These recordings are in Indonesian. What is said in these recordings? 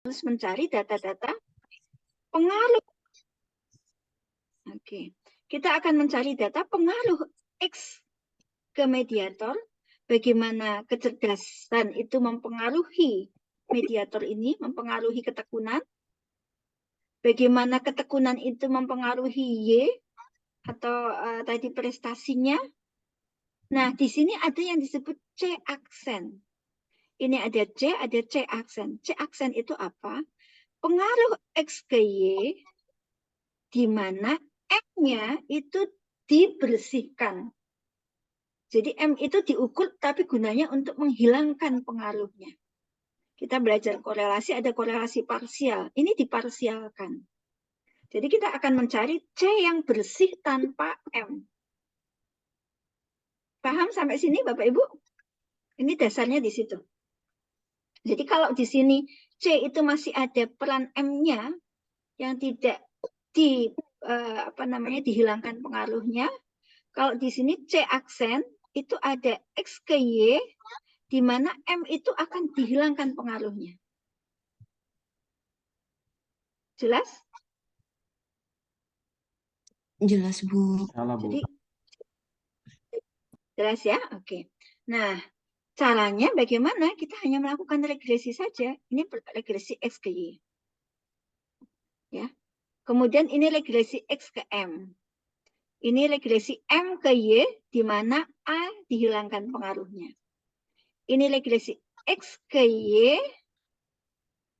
harus mencari data-data pengaruh. Oke, kita akan mencari data pengaruh X ke mediator, bagaimana kecerdasan itu mempengaruhi mediator ini, mempengaruhi ketekunan, bagaimana ketekunan itu mempengaruhi Y atau tadi prestasinya. Nah, di sini ada yang disebut C aksen. Ini ada C, ada C aksen. C aksen itu apa? Pengaruh X ke Y, di mana M-nya itu dibersihkan. Jadi M itu diukur, tapi gunanya untuk menghilangkan pengaruhnya. Kita belajar korelasi, ada korelasi parsial. Ini diparsialkan. Jadi kita akan mencari C yang bersih tanpa M. Paham sampai sini Bapak Ibu? Ini dasarnya di situ. Jadi kalau di sini C itu masih ada peran M-nya yang tidak dihilangkan pengaruhnya. Kalau di sini C aksen itu ada X ke Y, di mana M itu akan dihilangkan pengaruhnya. Jelas? Jelas, Bu. Jadi jelas ya? Oke. Nah, caranya bagaimana? Kita hanya melakukan regresi saja. Ini regresi X ke Y. Ya. Kemudian ini regresi X ke M. Ini regresi M ke Y, di mana A dihilangkan pengaruhnya. Ini regresi X ke Y,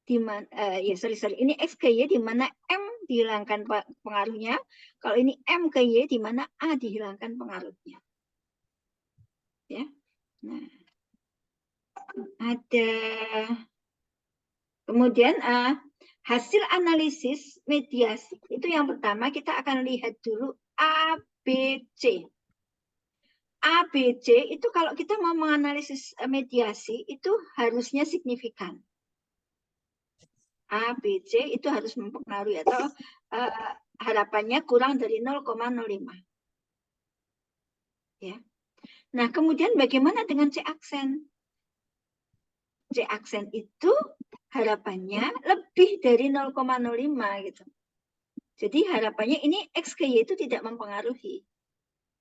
di mana ini X ke Y, di mana M dihilangkan pengaruhnya. Kalau ini M ke Y, di mana A dihilangkan pengaruhnya. Ya. Nah, ada kemudian hasil analisis mediasi itu yang pertama kita akan lihat dulu ABC. ABC itu kalau kita mau menganalisis mediasi itu harusnya signifikan. ABC itu harus mempengaruhi atau harapannya kurang dari 0,05. Ya. Nah, kemudian bagaimana dengan C aksen? C aksen itu harapannya lebih dari 0,05 gitu. Jadi harapannya ini X ke Y itu tidak mempengaruhi.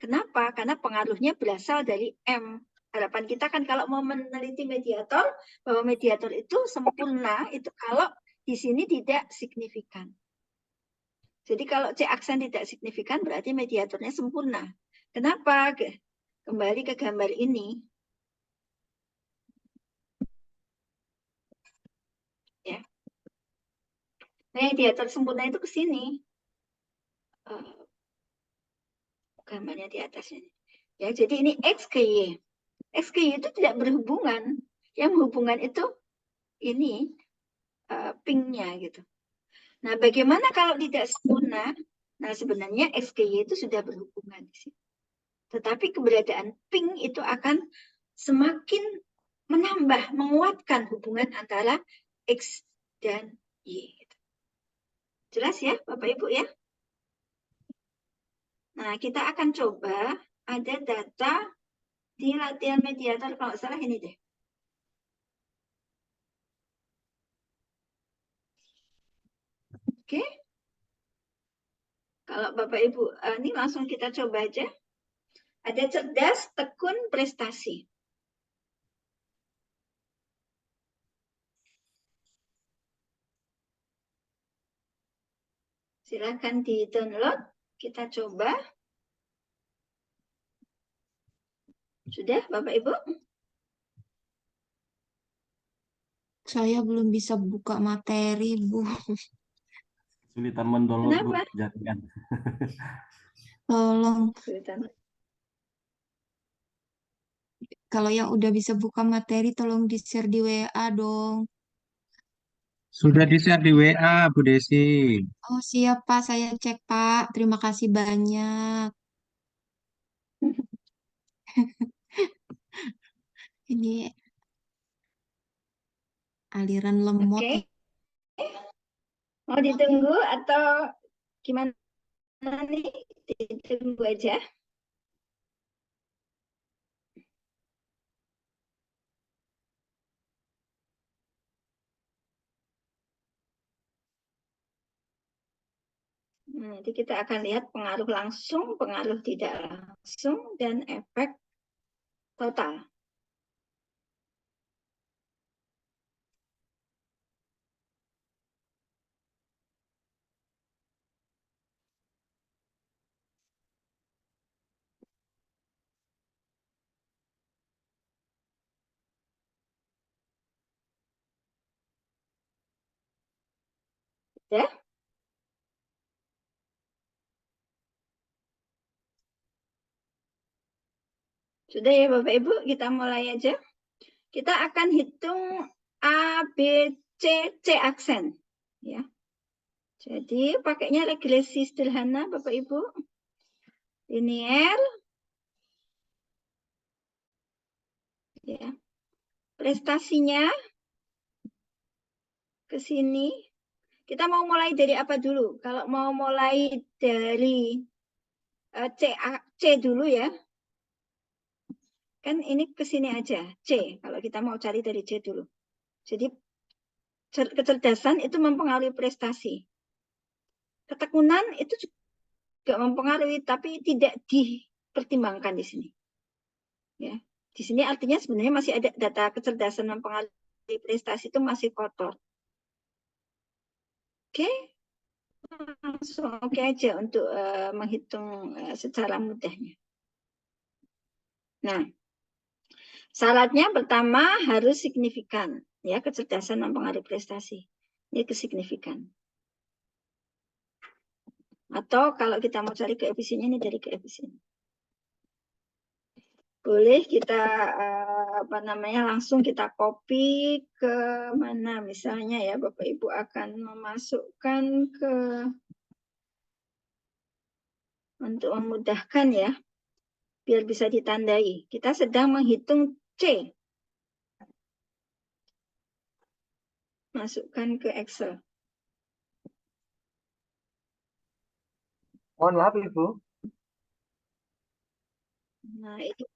Kenapa? Karena pengaruhnya berasal dari M. Harapan kita kan kalau mau meneliti mediator, bahwa mediator itu sempurna, itu kalau di sini tidak signifikan. Jadi kalau C aksen tidak signifikan, berarti mediatornya sempurna. Kenapa? Kembali ke gambar ini. Ya. Mediator sempurna itu ke sini. Gambarnya di atasnya. Ya, jadi ini X ke Y. X ke Y itu tidak berhubungan. Yang berhubungan itu ini pingnya gitu. Nah, bagaimana kalau tidak sempurna? Nah, sebenarnya X ke Y itu sudah berhubungan di sini. Tetapi keberadaan ping itu akan semakin menambah, menguatkan hubungan antara X dan Y. Jelas ya, Bapak Ibu ya? Nah, kita akan coba ada data di latihan mediator, kalau salah ini deh. Oke. Kalau Bapak Ibu, ini langsung kita coba aja. Ada cerdas, tekun, prestasi. Silakan di-download, kita coba. Sudah, Bapak Ibu? Saya belum bisa buka materi, Bu. Kesulitan mendownload, Bu. Kenapa? Jangan. Tolong. Kalau yang udah bisa buka materi, tolong di-share di WA dong. Sudah di-share di WA, Bu Desi. Oh, siap, Pak. Saya cek, Pak. Terima kasih banyak. Ini aliran lemot. Oke. Mau ditunggu atau gimana nih? Ditunggu aja. Nanti kita akan lihat pengaruh langsung, pengaruh tidak langsung, dan efek total. Ya, sudah ya Bapak Ibu, kita mulai aja. Kita akan hitung A, B, C aksen. Ya. Jadi pakainya regresi sederhana Bapak Ibu. Linier. Ya. Prestasinya ke sini. Kita mau mulai dari apa dulu? Kalau mau mulai dari C dulu ya. Kan ini ke sini aja, C. Kalau kita mau cari dari C dulu. Jadi kecerdasan itu mempengaruhi prestasi. Ketekunan itu juga mempengaruhi, tapi tidak dipertimbangkan di sini. Ya, di sini artinya sebenarnya masih ada data kecerdasan mempengaruhi prestasi itu masih kotor. Oke, langsung oke aja untuk menghitung secara mudahnya. Nah, syaratnya pertama harus signifikan, ya kecerdasan mempengaruhi prestasi. Ini kesignifikan. Atau kalau kita mau cari koefisiennya ini dari koefisien. Boleh kita langsung kita copy ke mana misalnya ya Bapak Ibu akan memasukkan ke untuk memudahkan ya biar bisa ditandai. Kita sedang menghitung C. Masukkan ke Excel. Mohon maaf Ibu. Nah, itu.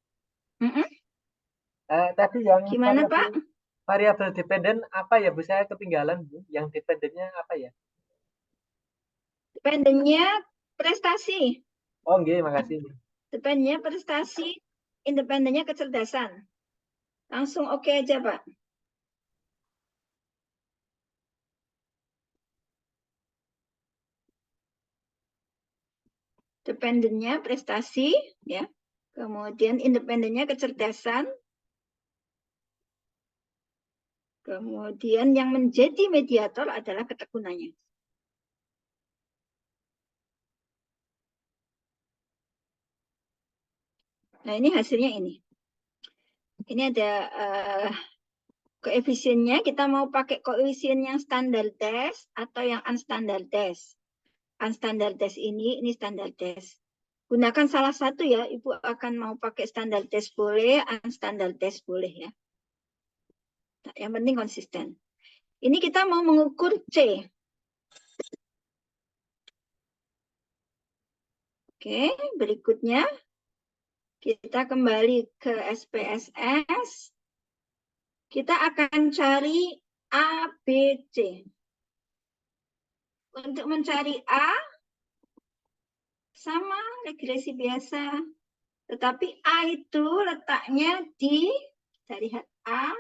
Tadi yang Gimana Pak? variabel dependen apa ya Bu? Saya ketinggalan Bu. Yang dependennya apa ya? Dependennya prestasi. Oh nggih, makasih. Dependennya prestasi, independennya kecerdasan. Langsung oke aja Pak. Dependennya prestasi, ya. Kemudian independennya kecerdasan. Kemudian yang menjadi mediator adalah ketekunannya. Nah, ini hasilnya ini. Ini ada koefisiennya. Kita mau pakai koefisien yang standardized atau yang unstandardized. Unstandardized ini standardized. Gunakan salah satu ya. Ibu akan mau pakai standardized boleh, unstandardized boleh ya. Nah, yang penting konsisten. Ini kita mau mengukur C. Oke, berikutnya kita kembali ke SPSS. Kita akan cari A, B, C. Untuk mencari A, sama regresi biasa. Tetapi A itu letaknya di, kita lihat A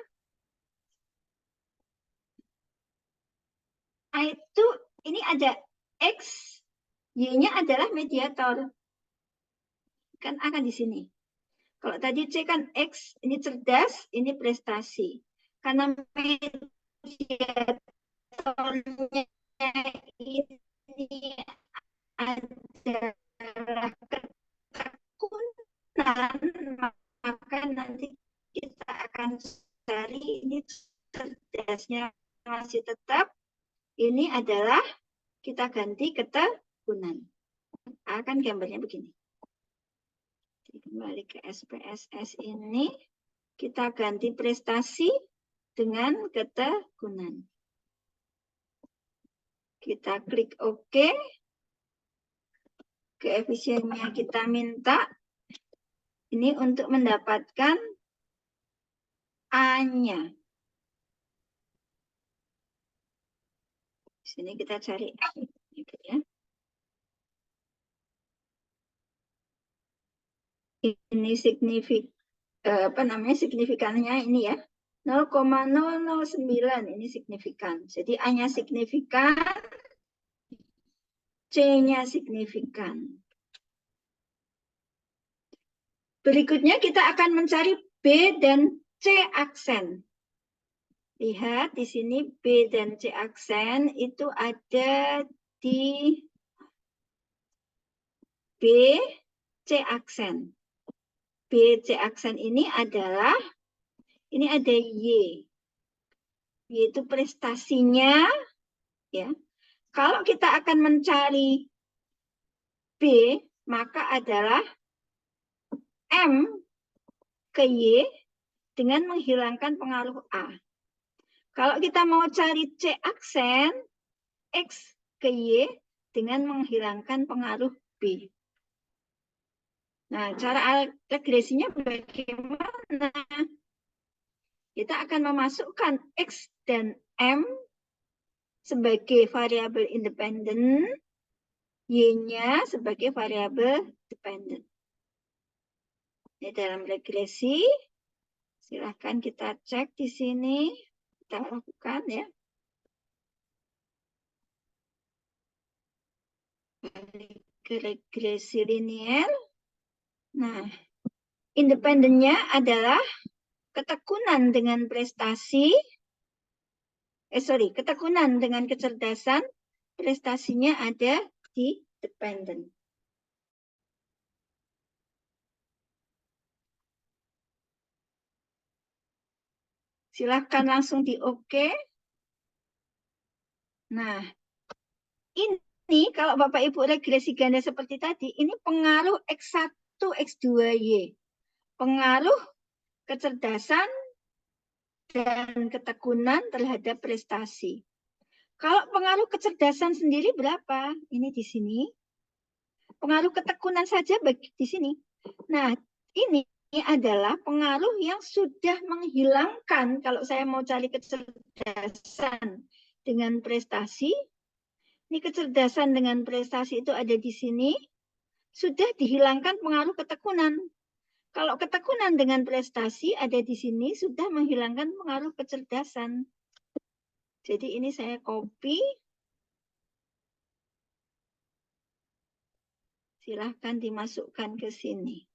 itu, ini ada X, Y-nya adalah mediator. Kan akan di sini. Kalau tadi C kan X, ini cerdas, ini prestasi. Karena mediatornya ini adalah ketekunan, maka nanti kita akan cari ini cerdasnya masih tetap. Ini adalah kita ganti ketekunan. Akan gambarnya begini. Kembali ke SPSS ini, kita ganti prestasi dengan ketekunan. Kita klik OK. Koefisiennya kita minta. Ini untuk mendapatkan A-nya. Di sini kita cari A. Gitu ya. Ini signifikannya ini ya. 0,009 ini signifikan. Jadi A-nya signifikan, C-nya signifikan. Berikutnya kita akan mencari B dan C aksen. Lihat di sini B dan C aksen itu ada di B, C aksen. B, C aksen ini adalah, ini ada Y. Y itu prestasinya, ya. Kalau kita akan mencari B, maka adalah M ke Y dengan menghilangkan pengaruh A. Kalau kita mau cari C aksen, X ke Y dengan menghilangkan pengaruh B. Nah, cara regresinya bagaimana? Kita akan memasukkan X dan M sebagai variabel independen, Y-nya sebagai variabel dependen. Ini dalam regresi, silahkan kita cek di sini, kita lakukan ya. Ke regresi linier. Nah, independennya adalah ketekunan dengan prestasi, ketekunan dengan kecerdasan, prestasinya ada di dependen. Silahkan langsung di OK. Nah, ini kalau Bapak Ibu regresi ganda seperti tadi, ini pengaruh X1, X2Y. Pengaruh kecerdasan dan ketekunan terhadap prestasi. Kalau pengaruh kecerdasan sendiri berapa? Ini di sini. Pengaruh ketekunan saja di sini. Nah, ini adalah pengaruh yang sudah menghilangkan, kalau saya mau cari kecerdasan dengan prestasi, ini kecerdasan dengan prestasi itu ada di sini, sudah dihilangkan pengaruh ketekunan. Kalau ketekunan dengan prestasi ada di sini, sudah menghilangkan pengaruh kecerdasan. Jadi ini saya copy. Silahkan dimasukkan ke sini.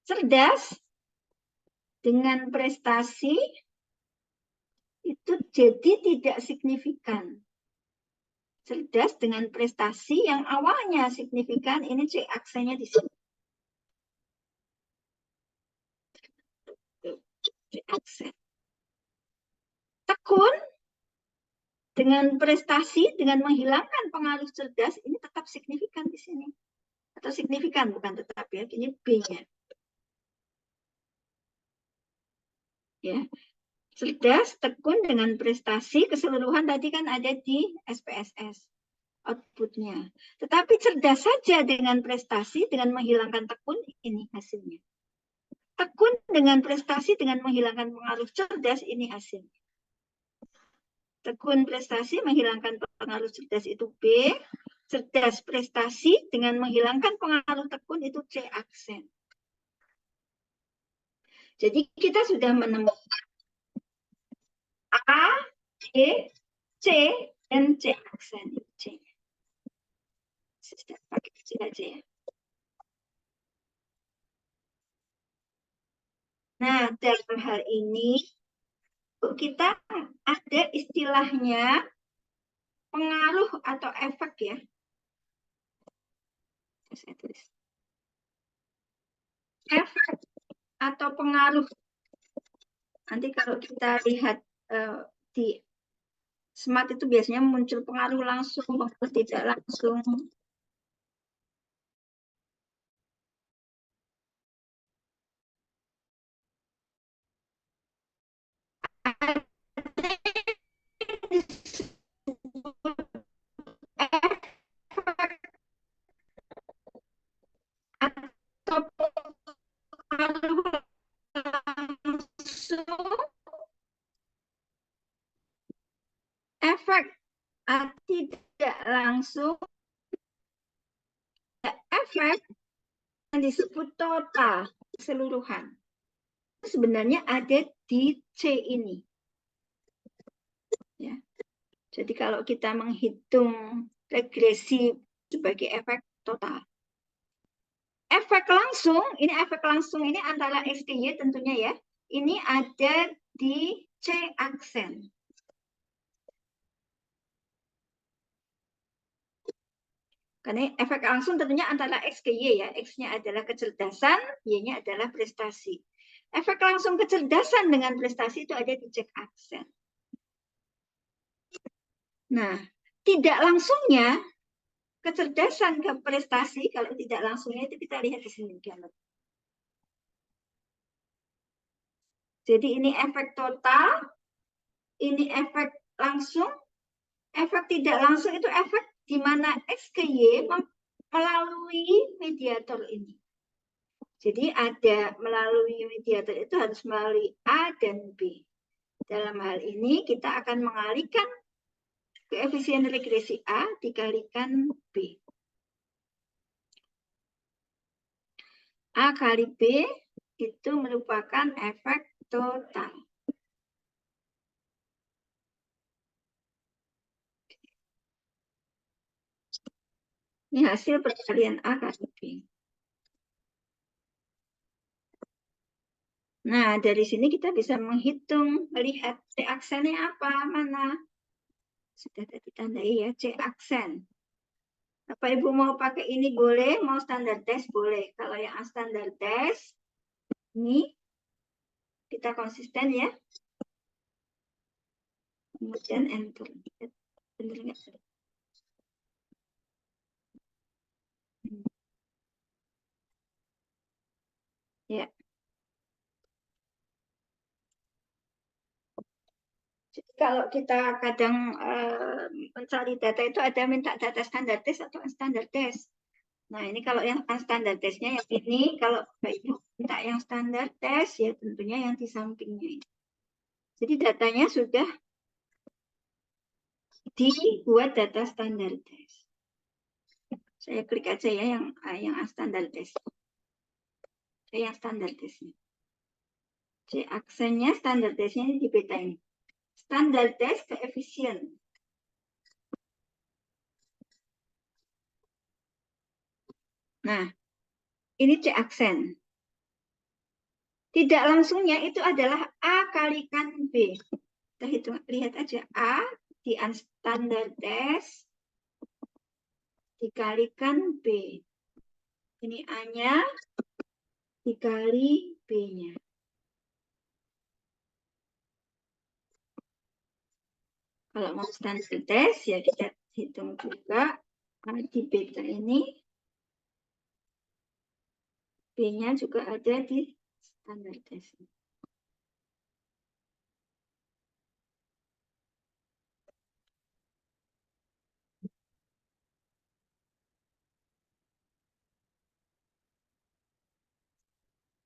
Cerdas dengan prestasi itu jadi tidak signifikan. Cerdas dengan prestasi yang awalnya signifikan, ini C aksennya di sini. C aksen. Tekun dengan prestasi, dengan menghilangkan pengaruh cerdas, ini tetap signifikan di sini. Atau signifikan, bukan tetap ya, ini B-nya. Ya. Cerdas, tekun dengan prestasi, keseluruhan tadi kan ada di SPSS. Outputnya. Tetapi cerdas saja dengan prestasi, dengan menghilangkan tekun, ini hasilnya. Tekun dengan prestasi, dengan menghilangkan pengaruh cerdas, ini hasilnya. Tekun prestasi, menghilangkan pengaruh cerdas itu B. Cerdas prestasi, dengan menghilangkan pengaruh tekun itu C aksen. Jadi kita sudah menemukan A, B, C, dan C aksen. C. Pakai kecil aja ya. Nah, dalam hal ini kita ada istilahnya pengaruh atau efek ya. Saya tulis. Efek atau pengaruh. Nanti kalau kita lihat di SMART itu biasanya muncul pengaruh langsung, pengaruh tidak langsung. Atau pengaruh langsung langsung, efek yang disebut total keseluruhan sebenarnya ada di C ini. Ya. Jadi kalau kita menghitung regresi sebagai efek total. Efek langsung ini antara X ke Y tentunya ya. Ini ada di C aksen. Karena efek langsung tentunya antara X ke Y ya. X-nya adalah kecerdasan, Y-nya adalah prestasi. Efek langsung kecerdasan dengan prestasi itu ada di C aksen. Nah, tidak langsungnya kecerdasan ke prestasi, kalau tidak langsungnya itu kita lihat di sini gambar. Jadi ini efek total, ini efek langsung, efek tidak langsung itu efek di mana X ke Y melalui mediator ini. Jadi ada melalui mediator itu harus melalui A dan B. Dalam hal ini kita akan mengalihkan koefisien regresi A dikalikan B. A kali B itu merupakan efek total. Ini hasil perkalian A kali B. Nah, dari sini kita bisa menghitung, melihat C aksennya apa, mana. Sudah tadi tandai ya, C aksen. Bapak Ibu mau pakai ini boleh, mau standar test boleh. Kalau yang standar test, ini kita konsisten ya. Kemudian enter. Benar nggak? Ya. Jadi kalau kita kadang mencari data itu ada minta data standar test atau standar test. Nah ini kalau yang standar testnya yang ini, kalau Ibu minta yang standar test ya tentunya yang di sampingnya. Jadi datanya sudah dibuat data standar test. Saya klik aja ya yang standar test. Yang standar testnya. C aksennya standar testnya ini di beta ini. Standar test koefisien. Nah, ini C aksen. Tidak langsungnya itu adalah A kalikan B. Kita hitung, lihat aja A di standar test dikalikan B. Ini A-nya dikali B-nya. Kalau mau standar test ya kita hitung juga A di beta ini. B-nya juga ada di standar test.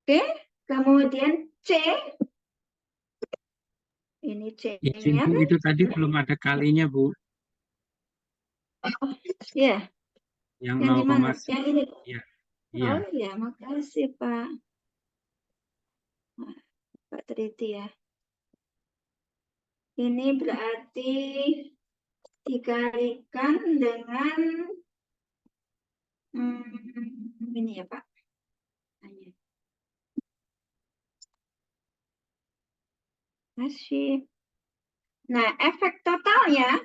Oke, kemudian C. Ini Izin C-nya. Bu, itu tadi belum ada kalinya Bu. Ya. Yang Yang di mana? 0,1. Yang ini. Iya. Iya. Oh ya, makasih Pak. Nah, Pak Triti ya. Ini berarti dikalikan dengan ini ya Pak. Masih. Nah, efek totalnya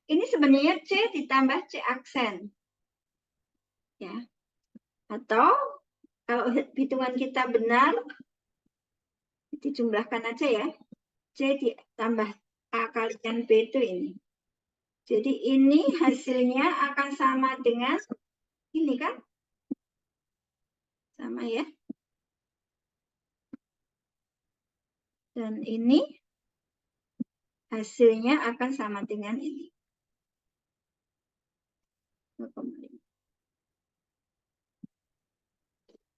ini sebenarnya C ditambah C aksen. Ya. Atau kalau hitungan kita benar, dijumlahkan aja ya. C ditambah A kalikan B itu ini. Jadi ini hasilnya akan sama dengan ini kan? Sama ya. Dan ini hasilnya akan sama dengan ini.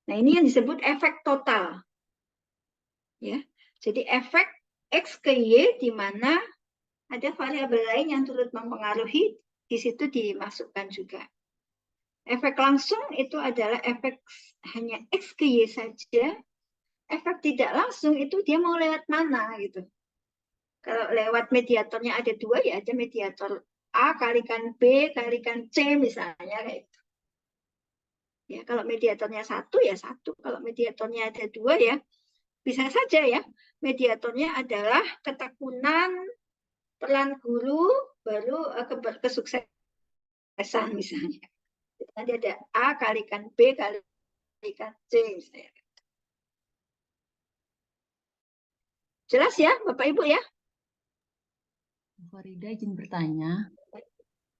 Nah, ini yang disebut efek total. Ya. Jadi efek X ke Y di mana ada variabel lain yang turut mempengaruhi di situ dimasukkan juga. Efek langsung itu adalah efek hanya X ke Y saja. Efek tidak langsung itu dia mau lewat mana gitu. Kalau lewat mediatornya ada dua, ya ada mediator A kalikan B kalikan C misalnya kayak itu. Ya, kalau mediatornya satu ya satu. Kalau mediatornya ada dua ya bisa saja ya. Mediatornya adalah ketekunan, peran guru, baru kesuksesan misalnya. Nanti ada A kalikan B kalikan C misalnya. Jelas ya Bapak Ibu ya? Farida izin bertanya.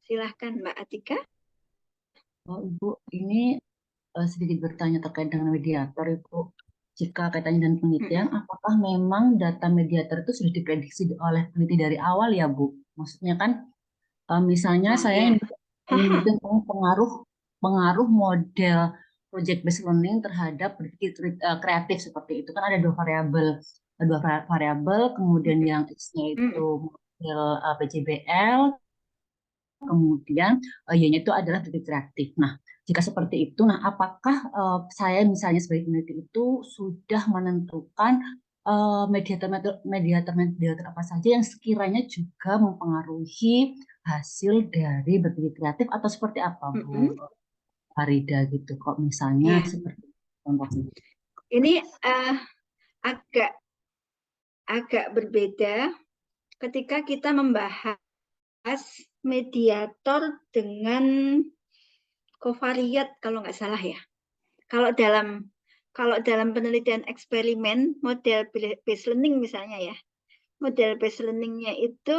Silahkan Mbak Atika. Oh, Ibu, ini sedikit bertanya terkait dengan mediator, Ibu. Jika kaitannya dengan penelitian, apakah memang data mediator itu sudah diprediksi oleh peneliti dari awal ya, Bu? Maksudnya kan, misalnya saya ingin meneliti tentang pengaruh model project based learning terhadap berpikir kreatif seperti itu. Kan ada dua variabel, kemudian yang X-nya itu model PJBL, kemudian Y-nya itu adalah berpikir kreatif. Nah, jika seperti itu, nah apakah saya misalnya sebagai peneliti itu sudah menentukan mediator apa saja yang sekiranya juga mempengaruhi hasil dari berpikir kreatif atau seperti apa, Bu Farida gitu? Kok misalnya seperti contohnya? Ini agak berbeda ketika kita membahas mediator dengan covariat kalau nggak salah ya. Kalau dalam penelitian eksperimen model based learning misalnya ya, model based learningnya itu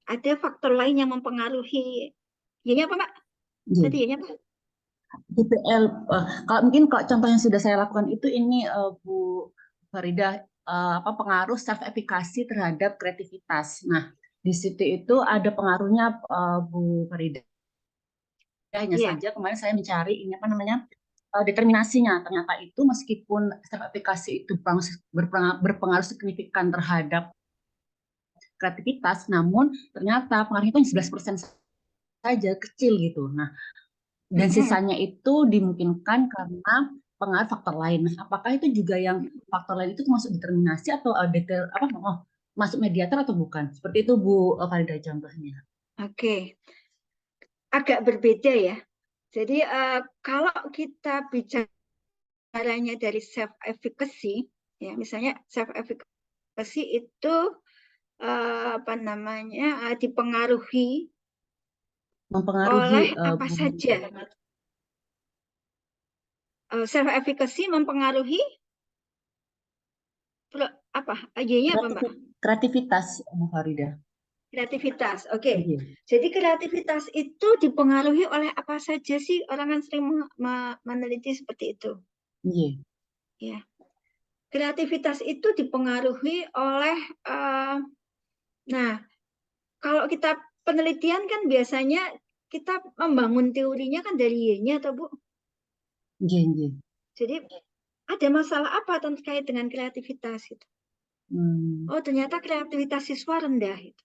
ada faktor lain yang mempengaruhi. Y-nya apa Pak? Tadi Y-nya apa? DPL, mungkin contoh yang sudah saya lakukan itu ini Bu Farida, pengaruh self efficacy terhadap kreativitas. Nah, di situ itu ada pengaruhnya Bu Farida. Hanya saja kemarin saya mencari ini determinasinya. Ternyata itu meskipun self efficacy itu berpengaruh signifikan terhadap kreativitas, namun ternyata pengaruhnya itu 11% saja, kecil gitu. Nah, dan sisanya itu dimungkinkan karena pengaruh faktor lain. Nah, apakah itu juga yang faktor lain itu termasuk determinasi atau masuk mediator atau bukan? Seperti itu Bu Farida contohnya. Oke. Agak berbeda ya. Jadi kalau kita bicaranya dari self efficacy ya, misalnya self efficacy itu dipengaruhi oleh apa saja. Self efficacy mempengaruhi apa? Y-nya apa, Mbak? Kreativitas, Bu Farida. Kreativitas, oke. Jadi kreativitas itu dipengaruhi oleh apa saja sih? Orang kan sering meneliti seperti itu. Ya. Kreativitas itu dipengaruhi oleh, kalau kita penelitian kan biasanya kita membangun teorinya kan dari Y-nya, atau Bu? Jadi ada masalah apa terkait dengan kreativitas itu? Oh, ternyata kreativitas siswa rendah itu.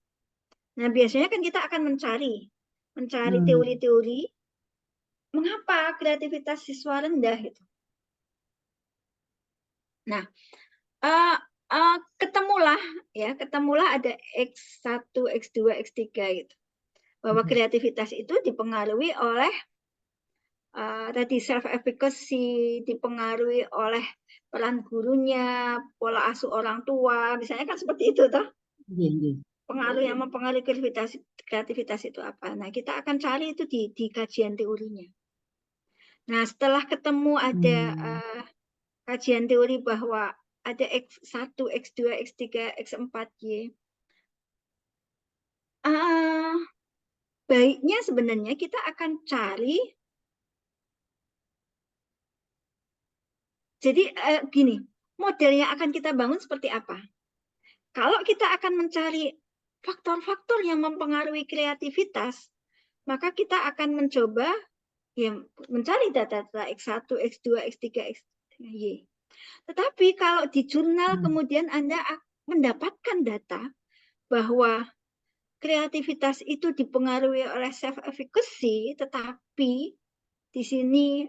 Nah, biasanya kan kita akan mencari teori-teori mengapa kreativitas siswa rendah itu. Nah, ketemulah ada X1, X2, X3 gitu. Bahwa kreativitas itu dipengaruhi oleh tadi self efficacy, dipengaruhi oleh peran gurunya, pola asuh orang tua, misalnya kan seperti itu toh. Pengaruh yang mempengaruhi kreativitas itu apa? Nah, kita akan cari itu di kajian teorinya. Nah, setelah ketemu ada kajian teori bahwa ada X1, X2, X3, X4Y. Baiknya sebenarnya kita akan cari, jadi gini, model yang akan kita bangun seperti apa? Kalau kita akan mencari faktor-faktor yang mempengaruhi kreativitas, maka kita akan mencoba mencari data-data X1, X2, X3, Xy. Tetapi kalau di jurnal kemudian Anda mendapatkan data bahwa kreativitas itu dipengaruhi oleh self efficacy, tetapi di sini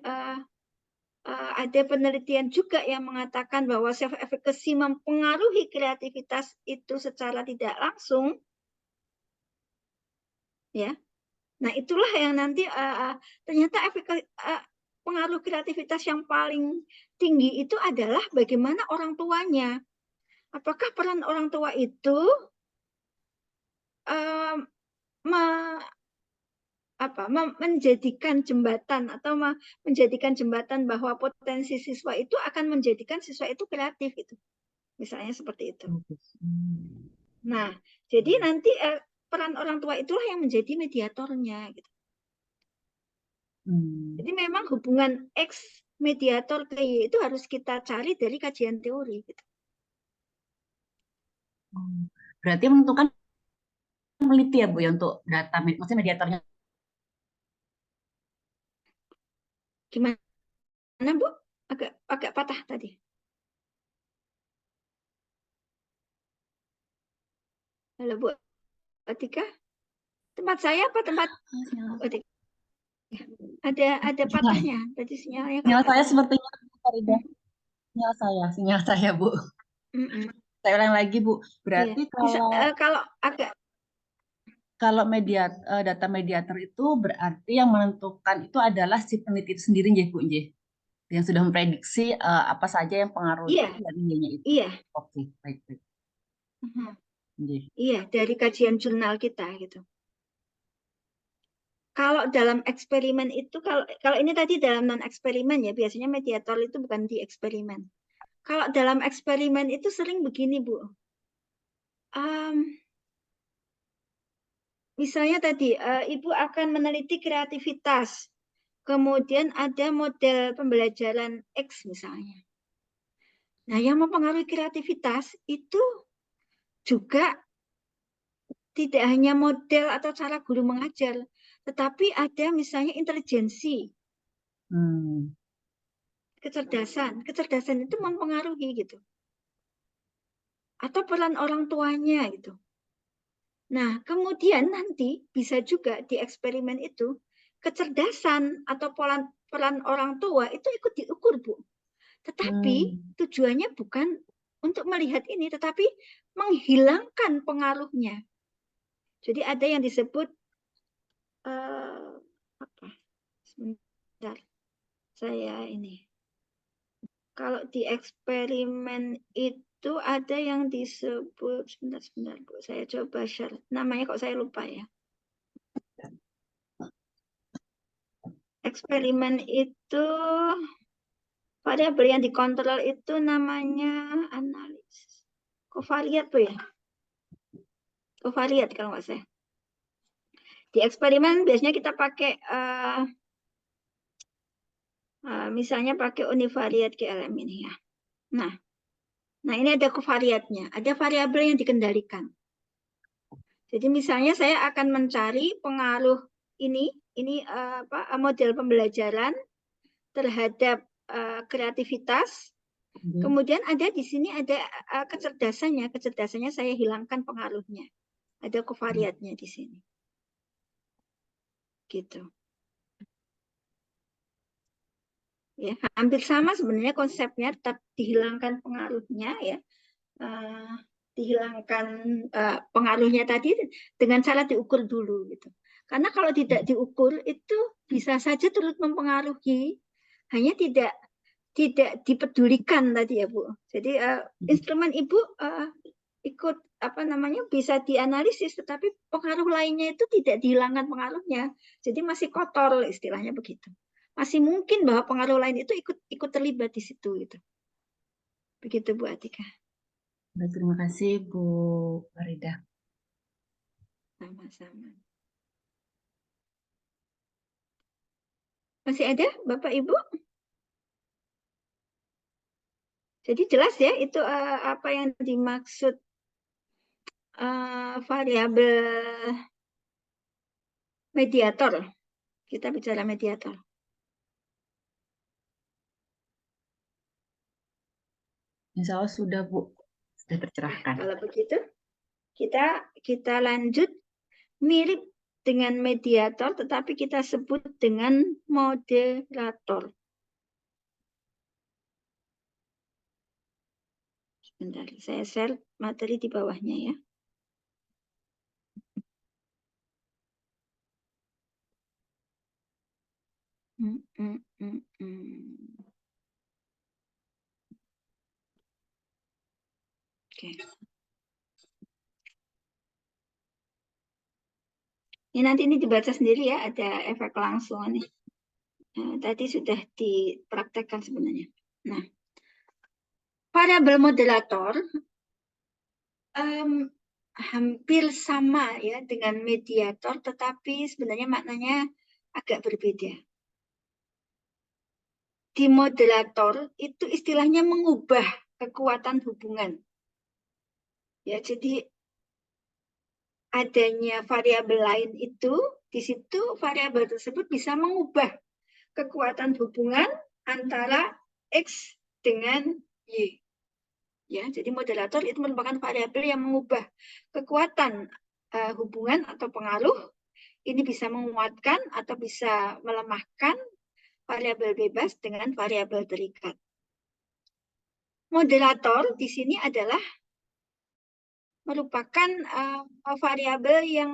ada penelitian juga yang mengatakan bahwa self efficacy mempengaruhi kreativitas itu secara tidak langsung, ya. Nah, itulah yang nanti ternyata pengaruh kreativitas yang paling tinggi itu adalah bagaimana orang tuanya. Apakah peran orang tua itu menjadikan jembatan atau menjadikan jembatan bahwa potensi siswa itu akan menjadikan siswa itu kreatif itu, misalnya seperti itu. Nah, jadi nanti peran orang tua itulah yang menjadi mediatornya gitu. Jadi memang hubungan X mediator ke Y itu harus kita cari dari kajian teori gitu. Berarti menentukan peneliti ya Bu ya untuk data, maksudnya mediatornya. Gimana Bu? Agak patah tadi. Halo Bu Atika? Tempat saya apa tempat Atika? Ada patahnya tadi sinyalnya. Sinyal saya sepertinya Farida. Sinyal saya Bu. Saya ulang lagi Bu. Berarti iya. Kalau agak kalau data mediator itu berarti yang menentukan itu adalah si peneliti itu sendiri nggih Bu nggih. Yang sudah memprediksi apa saja yang pengaruh iya, dari nilainya itu. iya. Oke, baik. Iya, dari kajian jurnal kita gitu. Kalau dalam eksperimen itu, kalau ini tadi dalam non eksperimen ya, biasanya mediator itu bukan di eksperimen. Kalau dalam eksperimen itu sering begini Bu. Misalnya tadi Ibu akan meneliti kreativitas, kemudian ada model pembelajaran X misalnya. Nah, yang mempengaruhi kreativitas itu juga tidak hanya model atau cara guru mengajar, tetapi ada misalnya intelijensi, kecerdasan. Kecerdasan itu mempengaruhi gitu. Atau peran orang tuanya gitu. Nah, kemudian nanti bisa juga di eksperimen itu kecerdasan atau peran orang tua itu ikut diukur, Bu. Tetapi tujuannya bukan untuk melihat ini, tetapi menghilangkan pengaruhnya. Jadi ada yang disebut sebentar, saya ini. Kalau di eksperimen itu ada yang disebut, sebentar Bu, saya coba share. Namanya kok saya lupa ya. Eksperimen itu variabel yang dikontrol itu namanya analisis kovariat Bu ya. Kovariat kalau nggak saya. Di eksperimen biasanya kita pakai misalnya pakai univariat GLM ini ya. Nah ini ada kovariatnya, ada variabel yang dikendalikan. Jadi misalnya saya akan mencari pengaruh ini model pembelajaran terhadap kreativitas. Kemudian ada di sini ada kecerdasannya. Kecerdasannya saya hilangkan pengaruhnya. Ada kovariatnya di sini. Gitu. Ya, hampir sama sebenarnya konsepnya, tetap dihilangkan pengaruhnya ya. Dihilangkan pengaruhnya tadi dengan cara diukur dulu gitu. Karena kalau tidak diukur itu bisa saja turut mempengaruhi, hanya tidak dipedulikan tadi ya Bu. Jadi instrumen Ibu ikut bisa dianalisis, tetapi pengaruh lainnya itu tidak dihilangkan pengaruhnya. Jadi masih kotor istilahnya begitu. Masih mungkin bahwa pengaruh lain itu ikut terlibat di situ gitu. Begitu Bu Atika. Terima kasih Bu Farida. Sama-sama. Masih ada Bapak Ibu? Jadi jelas ya itu apa yang dimaksud variabel mediator. Kita bicara mediator. Insya Allah sudah Bu, sudah tercerahkan. Kalau begitu Kita lanjut mirip dengan mediator, tetapi kita sebut dengan moderator. Sebentar, saya share materi di bawahnya ya. Oke. Ini nanti ini dibaca sendiri ya, ada efek langsung nih. Tadi sudah dipraktekkan sebenarnya. Nah, variabel moderator hampir sama ya dengan mediator, tetapi sebenarnya maknanya agak berbeda. Di moderator itu istilahnya mengubah kekuatan hubungan. Ya, jadi adanya variabel lain itu, di situ variabel tersebut bisa mengubah kekuatan hubungan antara X dengan Y. Ya, jadi moderator itu merupakan variabel yang mengubah kekuatan hubungan atau pengaruh. Ini bisa menguatkan atau bisa melemahkan variabel bebas dengan variabel terikat. Moderator di sini adalah merupakan variabel yang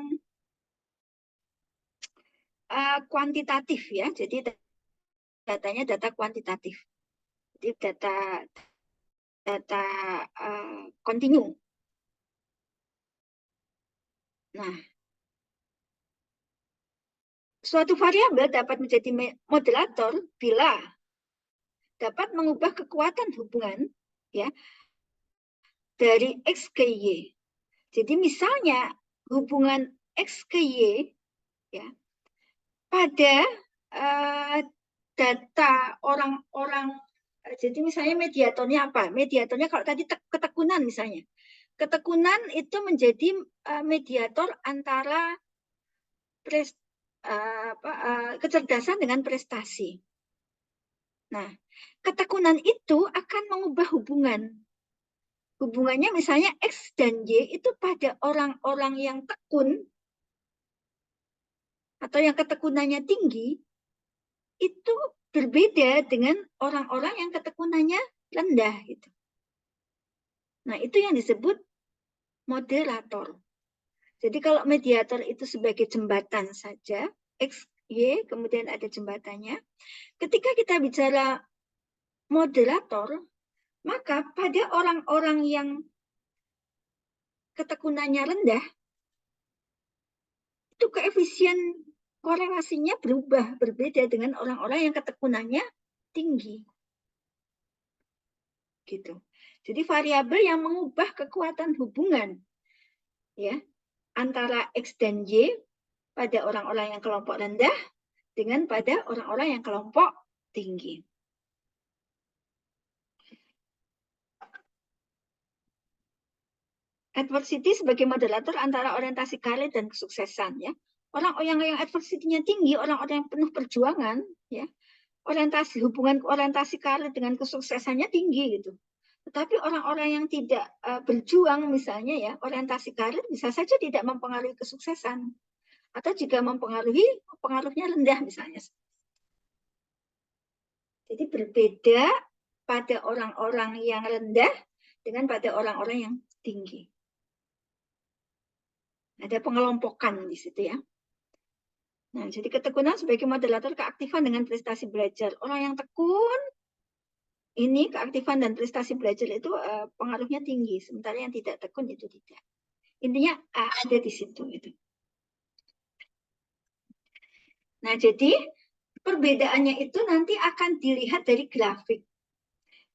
kuantitatif ya, jadi datanya data kuantitatif, jadi data kontinu. Nah, suatu variabel dapat menjadi moderator bila dapat mengubah kekuatan hubungan ya dari X ke Y. Jadi misalnya hubungan X ke Y ya pada data orang-orang, jadi misalnya mediatornya apa? Mediatornya kalau tadi ketekunan misalnya. Ketekunan itu menjadi mediator antara kecerdasan dengan prestasi. Nah, ketekunan itu akan mengubah hubungan. Hubungannya misalnya X dan Y itu pada orang-orang yang tekun atau yang ketekunannya tinggi, itu berbeda dengan orang-orang yang ketekunannya rendah. Gitu. Nah, itu yang disebut moderator. Jadi kalau mediator itu sebagai jembatan saja, X, Y, kemudian ada jembatannya. Ketika kita bicara moderator, maka pada orang-orang yang ketekunannya rendah, itu koefisien korelasinya berubah, berbeda dengan orang-orang yang ketekunannya tinggi. Gitu. Jadi variabel yang mengubah kekuatan hubungan ya antara X dan Y pada orang-orang yang kelompok rendah dengan pada orang-orang yang kelompok tinggi. Adversity sebagai moderator antara orientasi karir dan kesuksesan ya. Orang-orang yang adversity-nya tinggi, orang-orang yang penuh perjuangan ya. Hubungan orientasi karir dengan kesuksesannya tinggi gitu. Tetapi orang-orang yang tidak berjuang misalnya ya, orientasi karir bisa saja tidak mempengaruhi kesuksesan. Atau jika mempengaruhi, pengaruhnya rendah misalnya. Jadi berbeda pada orang-orang yang rendah dengan pada orang-orang yang tinggi. Ada pengelompokan di situ ya. Nah, jadi ketekunan sebagai moderator keaktifan dengan prestasi belajar. Orang yang tekun, ini keaktifan dan prestasi belajar itu pengaruhnya tinggi, sementara yang tidak tekun itu tidak. Intinya ada di situ gitu. Nah, jadi perbedaannya itu nanti akan dilihat dari grafik.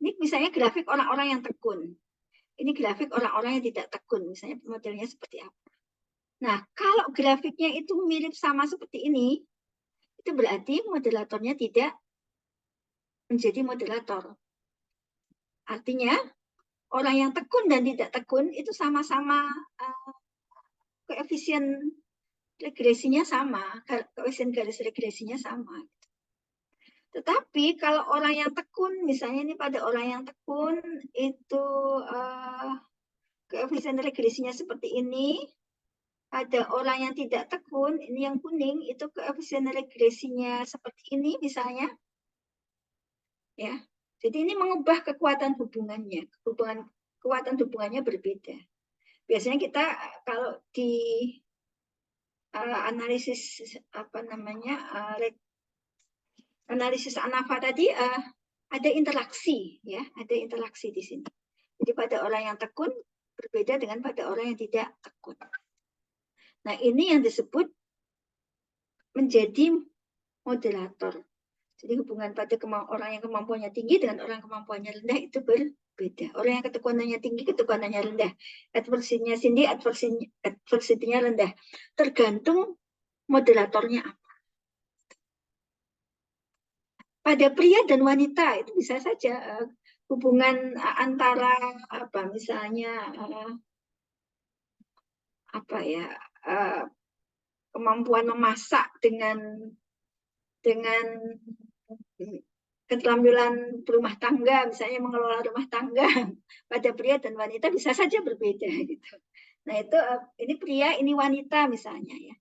Ini misalnya grafik orang-orang yang tekun. Ini grafik orang-orang yang tidak tekun, misalnya modelnya seperti apa. Nah, kalau grafiknya itu mirip sama seperti ini, itu berarti moderatornya tidak menjadi moderator. Artinya, orang yang tekun dan tidak tekun itu sama-sama koefisien regresinya sama, koefisien garis regresinya sama. Tetapi kalau orang yang tekun, misalnya ini pada orang yang tekun itu koefisien regresinya seperti ini. Ada orang yang tidak tekun, ini yang kuning, itu koefisien regresinya seperti ini misalnya. Ya. Jadi ini mengubah kekuatan hubungannya. Kekuatan hubungannya berbeda. Biasanya kita kalau di analisis apa namanya analisis ANAFA tadi ada interaksi, ya, ada interaksi di sini. Jadi pada orang yang tekun berbeda dengan pada orang yang tidak tekun. Nah, ini yang disebut menjadi moderator. Jadi hubungan pada orang yang kemampuannya tinggi dengan orang kemampuannya rendah itu berbeda. Orang yang ketekunannya tinggi, ketekunannya rendah. Adversity-nya tinggi, adversity-nya rendah. Tergantung moderatornya apa. Pada pria dan wanita itu bisa saja hubungan antara apa misalnya apa ya kemampuan memasak dengan keterampilan berumah tangga, misalnya mengelola rumah tangga pada pria dan wanita bisa saja berbeda gitu. Nah itu ini pria, ini wanita misalnya ya.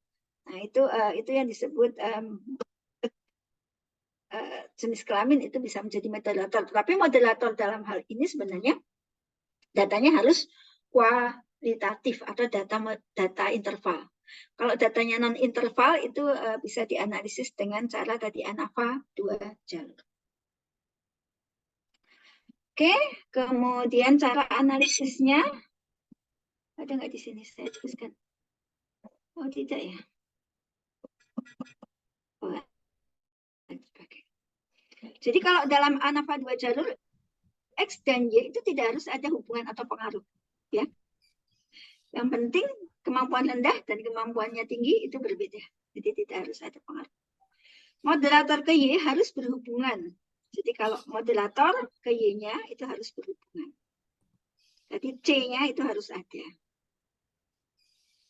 Nah itu yang disebut jenis kelamin itu bisa menjadi moderator. Tapi moderator dalam hal ini sebenarnya datanya harus kualitatif atau data interval. Kalau datanya non-interval itu bisa dianalisis dengan cara tadi ANAFA 2 jalur. Oke, kemudian cara analisisnya ada nggak di sini? Saya tuliskan. Oh tidak ya. Oh, jadi kalau dalam ANAFA 2 jalur X dan Y itu tidak harus ada hubungan atau pengaruh, ya. Yang penting kemampuan rendah dan kemampuannya tinggi itu berbeda. Jadi tidak harus ada pengaruh. Moderator ke Y harus berhubungan. Jadi kalau moderator ke Y-nya itu harus berhubungan. Jadi C-nya itu harus ada.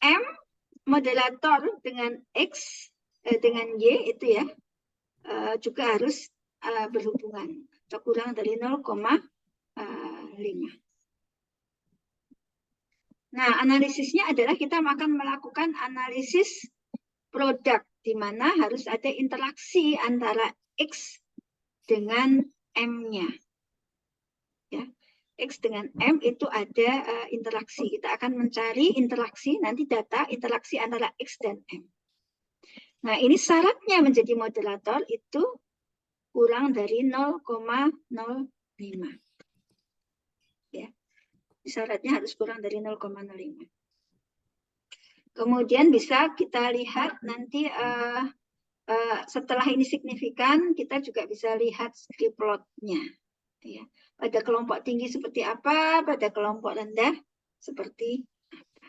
M moderator dengan X dengan Y itu ya juga harus berhubungan atau kurang dari 0,5. Nah, analisisnya adalah kita akan melakukan analisis produk di mana harus ada interaksi antara X dengan M-nya. Ya. X dengan M itu ada interaksi. Kita akan mencari interaksi, nanti data interaksi antara X dan M. Nah, ini syaratnya menjadi moderator itu kurang dari 0,05. Ya. Syaratnya harus kurang dari 0,05. Kemudian bisa kita lihat nanti setelah ini signifikan, kita juga bisa lihat script plot-nya. Ya. Pada kelompok tinggi seperti apa, pada kelompok rendah seperti apa.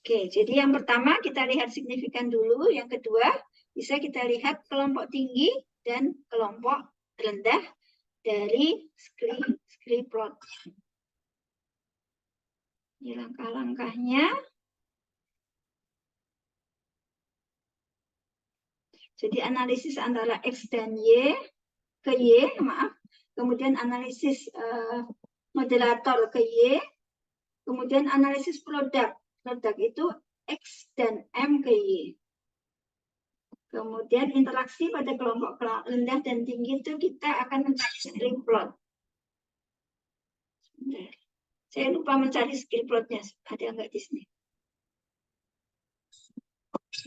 Oke, jadi yang pertama kita lihat signifikan dulu, yang kedua bisa kita lihat kelompok tinggi dan kelompok rendah dari script plot. Ini langkah-langkahnya. Jadi analisis antara X dan Y ke Y, maaf. Kemudian analisis moderator ke Y. Kemudian analisis produk. Produk itu X dan M ke Y. Kemudian interaksi pada kelompok rendah dan tinggi itu kita akan mencari script plot. Saya lupa mencari script plotnya. Ada nggak di sini?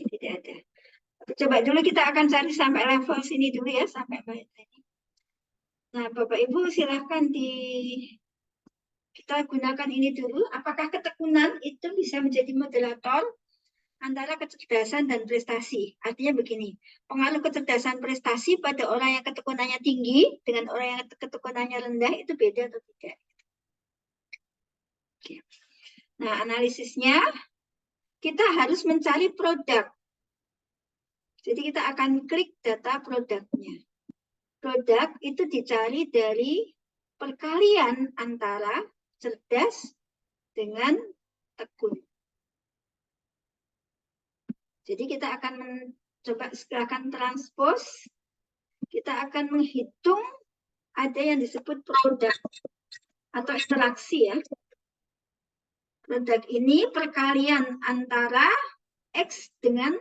Tidak ada. Coba dulu kita akan cari sampai level sini dulu ya, sampai ini. Nah, Bapak Ibu silahkan kita gunakan ini dulu. Apakah ketekunan itu bisa menjadi moderator antara kecerdasan dan prestasi? Artinya begini, pengaruh kecerdasan prestasi pada orang yang ketekunannya tinggi dengan orang yang ketekunannya rendah itu beda atau tidak? Nah, analisisnya kita harus mencari produk. Jadi kita akan klik data produknya. Produk itu dicari dari perkalian antara cerdas dengan tekun. Jadi kita akan mencoba akan transpose, kita akan menghitung ada yang disebut produk atau interaksi ya. Produk ini perkalian antara X dengan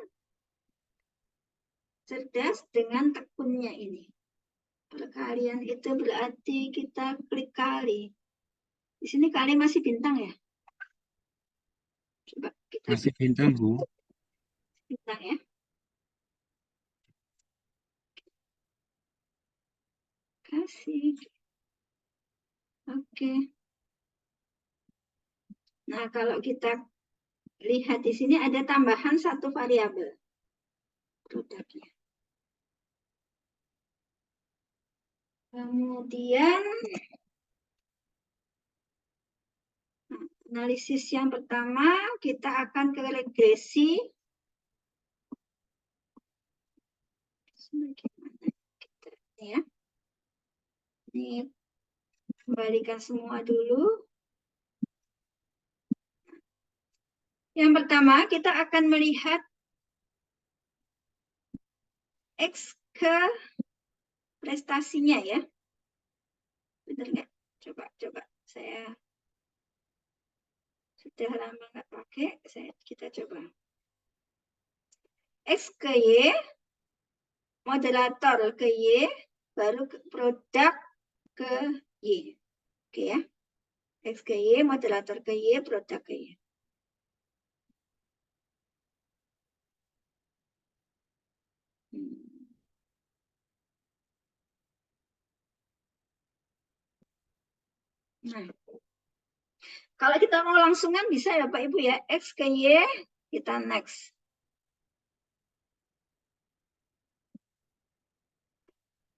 cerdas dengan tekunnya ini. Perkalian itu berarti kita klik kali. Di sini kali masih bintang ya. Coba kita Masih bintang, Bu. bintang ya. Kasih. Oke. Nah, kalau kita lihat di sini ada tambahan satu variabel produknya. Kemudian analisis yang pertama kita akan ke regresi. Bagaimana kita ya? Ini kembalikan semua dulu. Yang pertama, kita akan melihat X ke prestasinya ya. Benar nggak? Coba. Saya sudah lama nggak pakai. Kita coba. X ke Y, moderator ke Y, baru produk ke Y. Oke ya. X ke Y, moderator ke Y, produk ke Y. Nah, kalau kita mau langsungan bisa ya Pak Ibu ya, X ke Y, kita next.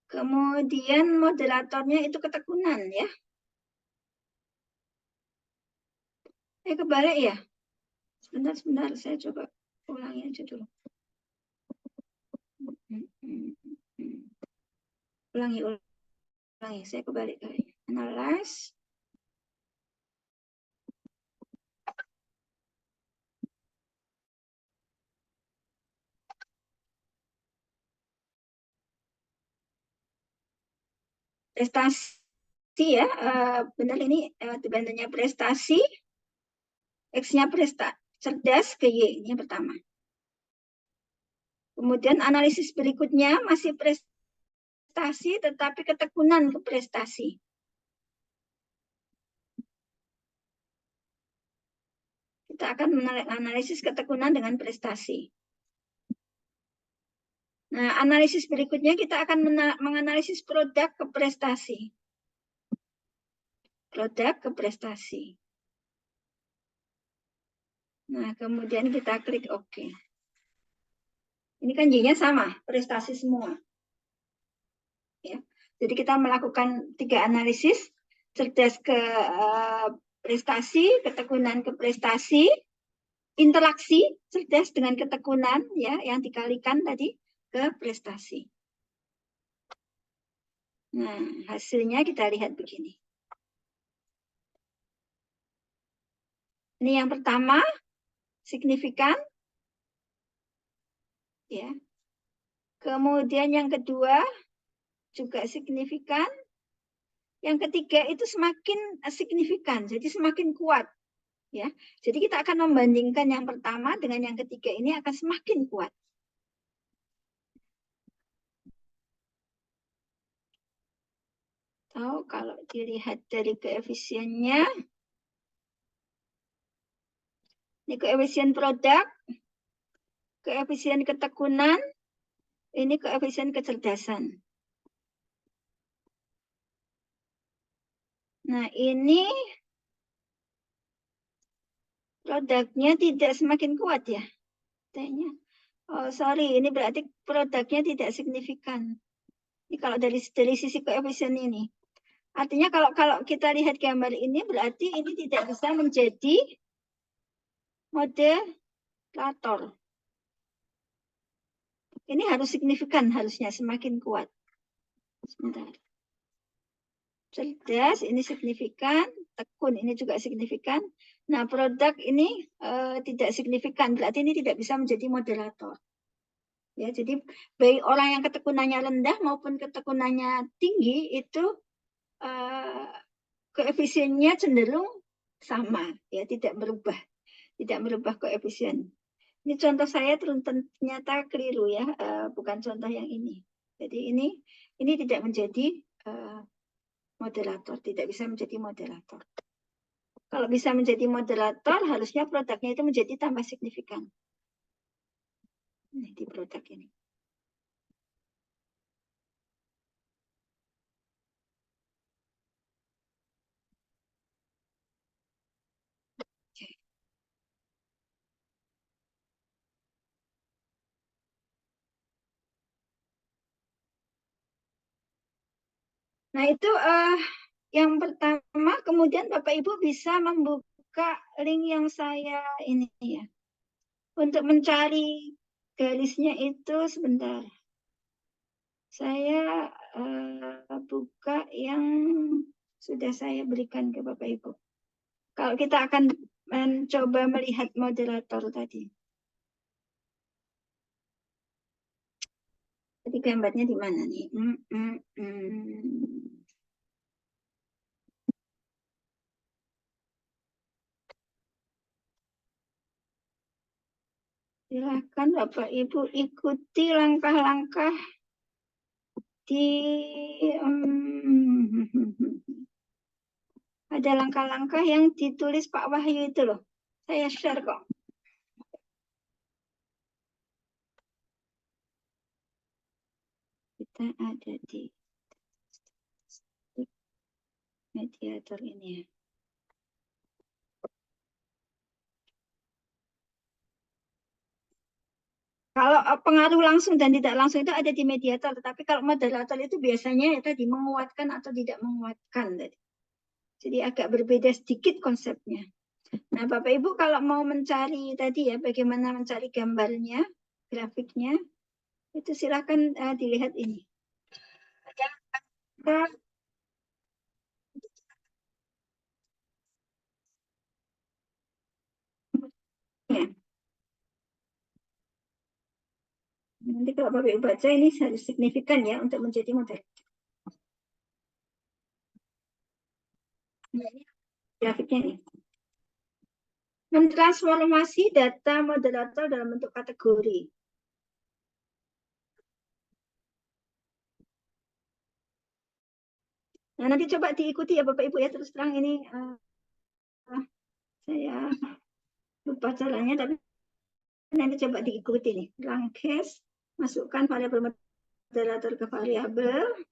Kemudian moderatornya itu ketekunan ya. Kebalik ya. Sebentar, saya coba ulangi aja dulu. Ulangi, saya kebalik kali. Analyze. Prestasi ya, benar ini dibantunya prestasi, X-nya cerdas ke Y, ini yang pertama. Kemudian analisis berikutnya masih prestasi tetapi ketekunan ke prestasi. Kita akan menganalisis ketekunan dengan prestasi. Nah, analisis berikutnya kita akan menganalisis produk ke prestasi. Produk ke prestasi. Nah, kemudian kita klik OK. Ini kan Y-nya sama, prestasi semua. Ya. Jadi kita melakukan 3 analisis, cerdas ke prestasi, ketekunan ke prestasi, interaksi cerdas dengan ketekunan ya yang dikalikan tadi ke prestasi. Nah, hasilnya kita lihat begini. Ini yang pertama, signifikan. Ya. Kemudian yang kedua juga signifikan. Yang ketiga itu semakin signifikan, jadi semakin kuat. Ya. Jadi kita akan membandingkan yang pertama dengan yang ketiga ini akan semakin kuat. Tahu kalau dilihat dari koefisiennya, ini koefisien produk, koefisien ketekunan, ini koefisien kecerdasan. Nah, ini produknya tidak semakin kuat ya. Kayaknya. Oh, sorry, ini berarti produknya tidak signifikan. Ini kalau dari sisi koefisien ini. Artinya kalau kita lihat gambar ini berarti ini tidak bisa menjadi moderator. Ini harus signifikan, harusnya semakin kuat. Sebentar. Cerdas, ini signifikan. Tekun, ini juga signifikan. Nah, produk ini tidak signifikan. Berarti ini tidak bisa menjadi moderator. Ya, jadi baik orang yang ketekunannya rendah maupun ketekunannya tinggi itu eh, koefisiennya cenderung sama, ya tidak berubah koefisien. Ini contoh saya ternyata keliru ya, bukan contoh yang ini. Jadi ini tidak menjadi moderator, tidak bisa menjadi moderator. Kalau bisa menjadi moderator, harusnya produknya itu menjadi tambah signifikan. Ini di produk ini. Nah, itu yang pertama. Kemudian Bapak Ibu bisa membuka link yang saya ini ya. Untuk mencari garisnya itu sebentar. Saya buka yang sudah saya berikan ke Bapak Ibu. Kalau kita akan mencoba melihat moderator tadi. Jadi gambarnya di mana nih? Silakan Bapak Ibu ikuti langkah-langkah di ada langkah-langkah yang ditulis Pak Wahyu itu loh. Saya share kok. Kita ada di mediator ini ya. Kalau pengaruh langsung dan tidak langsung itu ada di mediator, tetapi kalau moderator itu biasanya ya tadi menguatkan atau tidak menguatkan tadi. Jadi agak berbeda sedikit konsepnya. Nah, Bapak Ibu kalau mau mencari tadi ya bagaimana mencari gambarnya, grafiknya, itu silakan dilihat ini. Ya. Nanti kalau Bapak Ibu baca ini harus signifikan ya untuk menjadi model. Nah, ini grafiknya nih. Mentransformasi data moderator dalam bentuk kategori. Nah, nanti coba diikuti ya Bapak Ibu ya, terus terang ini saya lupa caranya, tapi nanti coba diikuti nih. Langkes, masukkan variabel moderator ke variabel.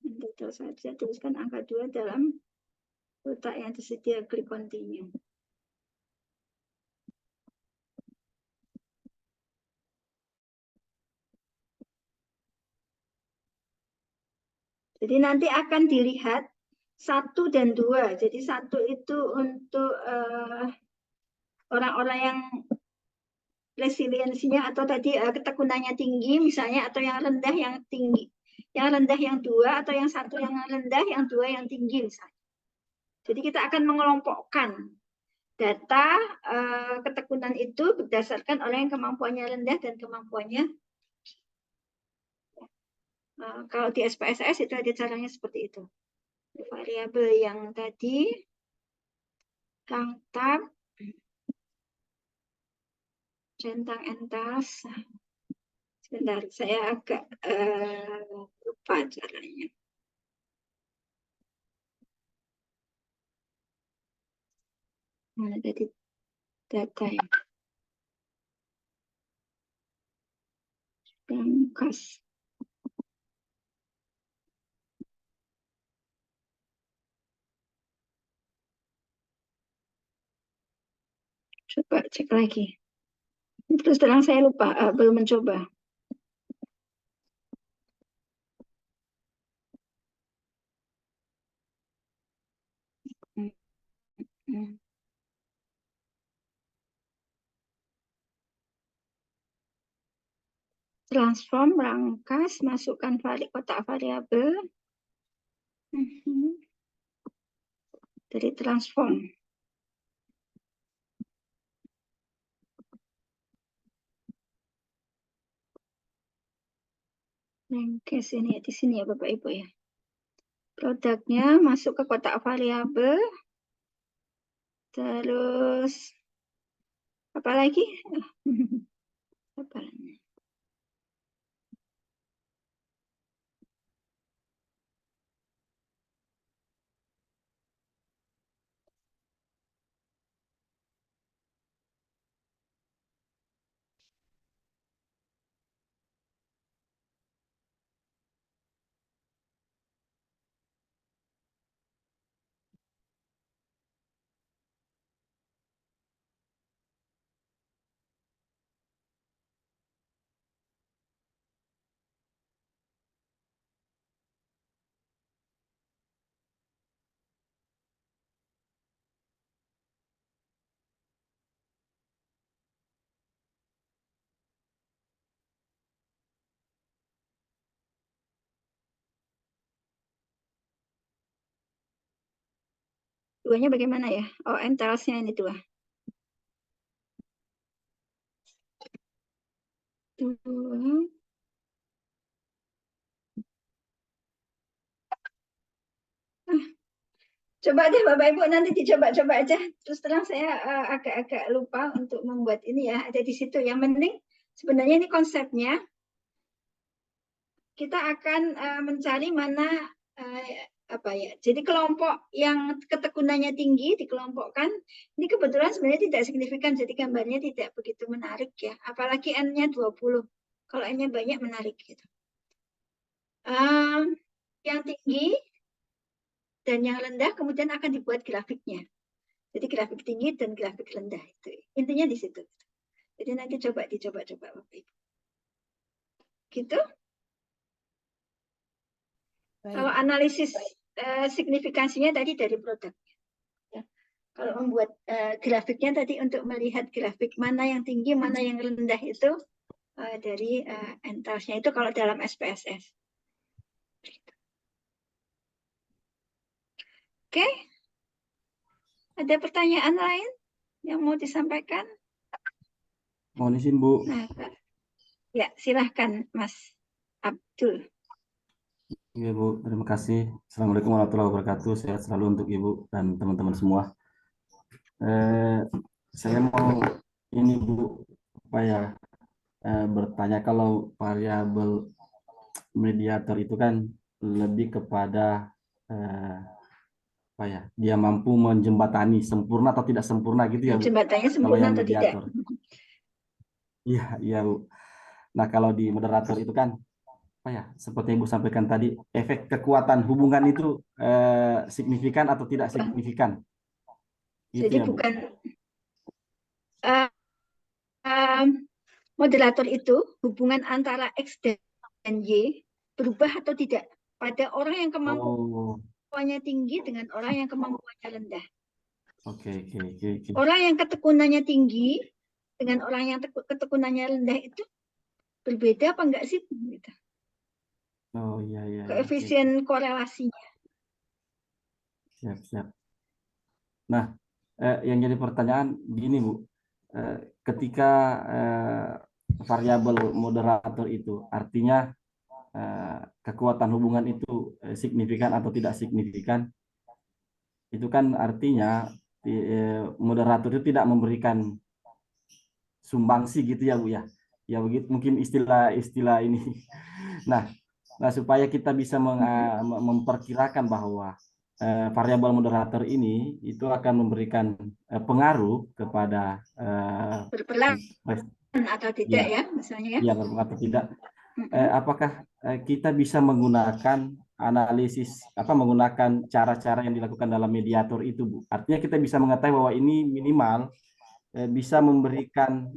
Tentu saja tuliskan angka 2 dalam kotak yang tersedia, klik continue. Jadi nanti akan dilihat 1 dan 2. Jadi 1 itu untuk orang-orang yang resiliensinya atau tadi ketekunannya tinggi misalnya, atau yang rendah yang tinggi. Yang rendah yang 2, atau yang 1 yang rendah, yang 2 yang tinggi misalnya. Jadi kita akan mengelompokkan data ketekunan itu berdasarkan orang yang kemampuannya rendah dan kemampuannya kalau di SPSS itu ada caranya seperti itu. Variabel yang tadi rangkap centang entas. Sebentar, saya agak lupa caranya. Mana tadi data ya? Rangkas. Coba cek lagi. Terus terang saya lupa, belum mencoba. Transform, rangkas, masukkan kotak variabel. Dari transform. Linkage ini di sini ya Bapak Ibu ya. Produknya masuk ke kotak variabel. Terus apa lagi? Apa lagi? Duanya bagaimana ya? Oh, entalsnya ini dua. Dua. Coba deh Bapak Ibu nanti dicoba-coba aja. Terus terang saya agak-agak lupa untuk membuat ini ya. Ada di situ. Yang penting sebenarnya ini konsepnya. Kita akan mencari mana apa ya. Jadi kelompok yang ketekunannya tinggi dikelompokkan. Ini kebetulan sebenarnya tidak signifikan. Jadi gambarnya tidak begitu menarik ya. Apalagi N-nya 20. Kalau N-nya banyak menarik gitu. Yang tinggi dan yang rendah kemudian akan dibuat grafiknya. Jadi grafik tinggi dan grafik rendah itu intinya di situ. Jadi nanti dicoba Bapak Ibu. Gitu. Kalau analisis signifikansinya tadi dari produk. Ya. Kalau membuat grafiknya tadi untuk melihat grafik mana yang tinggi, mana yang rendah itu dari entasnya itu kalau dalam SPSS. Oke. Ada pertanyaan lain yang mau disampaikan? Mohon izin, Bu. Nah, ya, silahkan Mas Abdul. Iya, Bu. Terima kasih. Assalamualaikum warahmatullahi wabarakatuh. Sehat selalu untuk Ibu dan teman-teman semua. Saya mau ini, Bu, apa ya, bertanya kalau variabel mediator itu kan lebih kepada apa ya, dia mampu menjembatani sempurna atau tidak sempurna gitu ya, Bu. Jembatannya Kalau sempurna yang atau tidak? mediator. Iya, iya, Bu. Nah, kalau di moderator itu kan apa ya, seperti yang Ibu sampaikan tadi, efek kekuatan hubungan itu signifikan atau tidak signifikan. Gitu Jadi ya, Bu. bukan moderator itu hubungan antara X dan Y berubah atau tidak pada orang yang kemampuannya tinggi dengan orang yang kemampuannya rendah. Oke. Orang yang ketekunannya tinggi dengan orang yang ketekunannya rendah itu berbeda apa enggak sih? Gitu. Oh iya. Koefisien korelasinya. Siap. Nah, yang jadi pertanyaan gini, Bu. Ketika variabel moderator itu artinya kekuatan hubungan itu signifikan atau tidak signifikan, itu kan artinya moderator itu tidak memberikan sumbangsi gitu ya, Bu ya. Ya begitu mungkin istilah ini. Nah, supaya kita bisa memperkirakan bahwa variabel moderator ini itu akan memberikan pengaruh kepada berperan atau tidak ya misalnya ya. Ya, berpengaruh atau tidak. Apakah kita bisa menggunakan analisis menggunakan cara-cara yang dilakukan dalam mediator itu, Bu? Artinya kita bisa mengetahui bahwa ini minimal bisa memberikan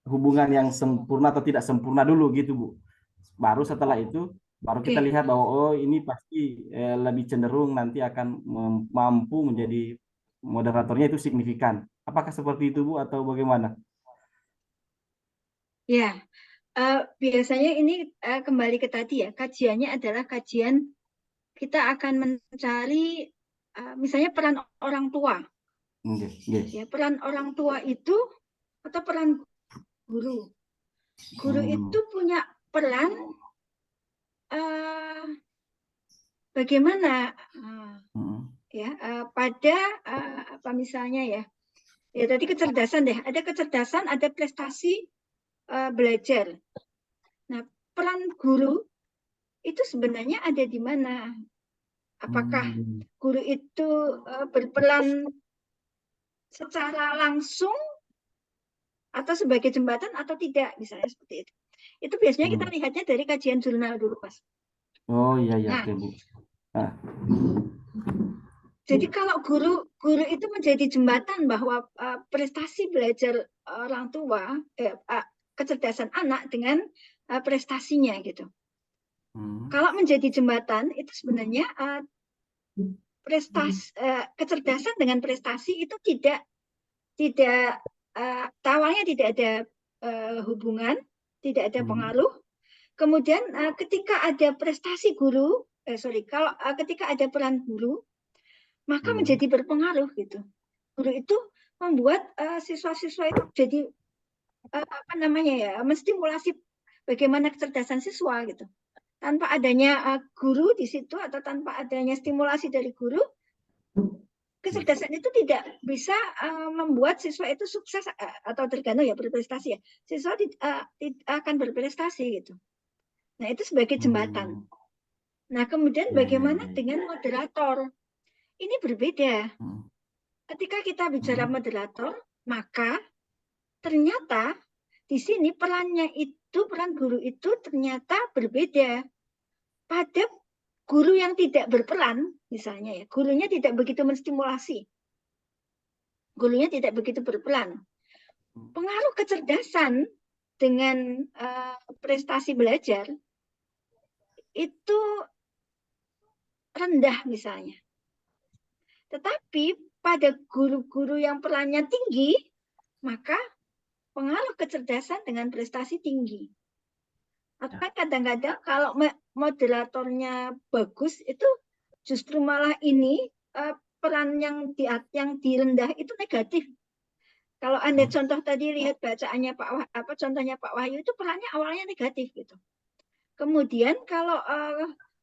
hubungan yang sempurna atau tidak sempurna dulu gitu, Bu. Baru setelah itu baru kita lihat bahwa oh ini pasti lebih cenderung nanti akan mampu menjadi moderatornya itu signifikan. Apakah seperti itu, Bu, atau bagaimana? Ya, biasanya ini kembali ke tadi ya, kajiannya adalah kajian kita akan mencari misalnya peran orang tua. Ya, peran orang tua itu atau peran guru. Guru itu punya peran bagaimana pada apa misalnya ya tadi kecerdasan deh, ada kecerdasan, ada prestasi belajar. Nah, peran guru itu sebenarnya ada di mana? Apakah guru itu berperan secara langsung atau sebagai jembatan atau tidak, misalnya seperti itu. Itu biasanya kita lihatnya dari kajian jurnal dulu, Mas. Oh iya iya, Nah, oke Bu. Jadi kalau guru itu menjadi jembatan bahwa prestasi belajar orang tua, kecerdasan anak dengan prestasinya gitu. Kalau menjadi jembatan itu sebenarnya kecerdasan dengan prestasi itu tidak awalnya tidak ada hubungan, tidak ada pengaruh. Kemudian ketika ada prestasi guru, ketika ada peran guru, maka menjadi berpengaruh gitu. Guru itu membuat siswa-siswa itu jadi menstimulasi bagaimana kecerdasan siswa gitu. Tanpa adanya guru di situ atau tanpa adanya stimulasi dari guru, kecerdasan itu tidak bisa membuat siswa itu sukses atau tergantung ya berprestasi ya. Siswa akan berprestasi gitu. Nah, itu sebagai jembatan. Nah, kemudian bagaimana dengan moderator? Ini berbeda. Ketika kita bicara moderator, maka ternyata di sini peran guru itu ternyata berbeda. Pada guru yang tidak berperan, misalnya ya, gurunya tidak begitu menstimulasi. Gurunya tidak begitu berperan. Pengaruh kecerdasan dengan prestasi belajar itu rendah misalnya. Tetapi pada guru-guru yang perannya tinggi, maka pengaruh kecerdasan dengan prestasi tinggi. Atau kadang-kadang kalau moderatornya bagus, itu justru malah ini peran yang rendah itu negatif. Kalau Anda contoh tadi lihat bacaannya contohnya Pak Wahyu itu perannya awalnya negatif gitu. Kemudian kalau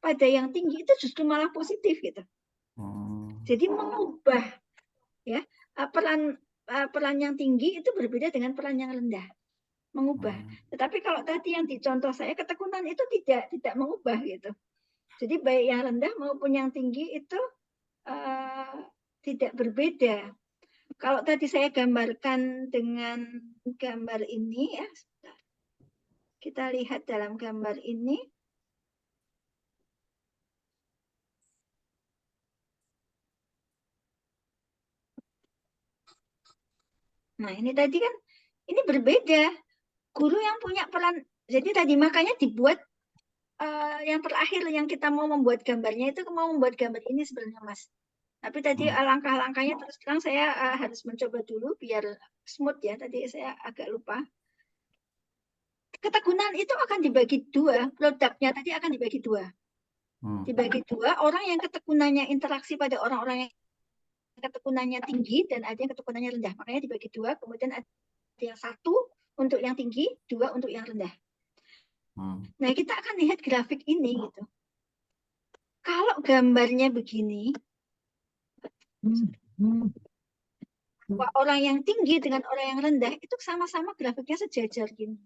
pada yang tinggi itu justru malah positif gitu. Jadi mengubah ya peran yang tinggi itu berbeda dengan peran yang rendah, mengubah. Tetapi kalau tadi yang dicontoh saya ketekunan itu tidak mengubah gitu. Jadi baik yang rendah maupun yang tinggi itu tidak berbeda. Kalau tadi saya gambarkan dengan gambar ini ya, kita lihat dalam gambar ini. Nah, ini tadi kan ini berbeda. Guru yang punya peran, jadi tadi makanya dibuat yang terakhir yang kita mau membuat gambarnya itu mau membuat gambar ini sebenarnya Mas. Tapi tadi langkah-langkahnya terus terang saya harus mencoba dulu biar smooth ya. Tadi saya agak lupa. Ketekunan itu akan dibagi dua, produknya tadi akan dibagi dua. Dibagi dua, orang yang ketekunannya interaksi pada orang-orang yang ketekunannya tinggi dan ada yang ketekunannya rendah. Makanya dibagi dua, kemudian ada yang satu untuk yang tinggi, dua untuk yang rendah. Nah, kita akan lihat grafik ini gitu. Kalau gambarnya begini, orang yang tinggi dengan orang yang rendah itu sama-sama grafiknya sejajar gini.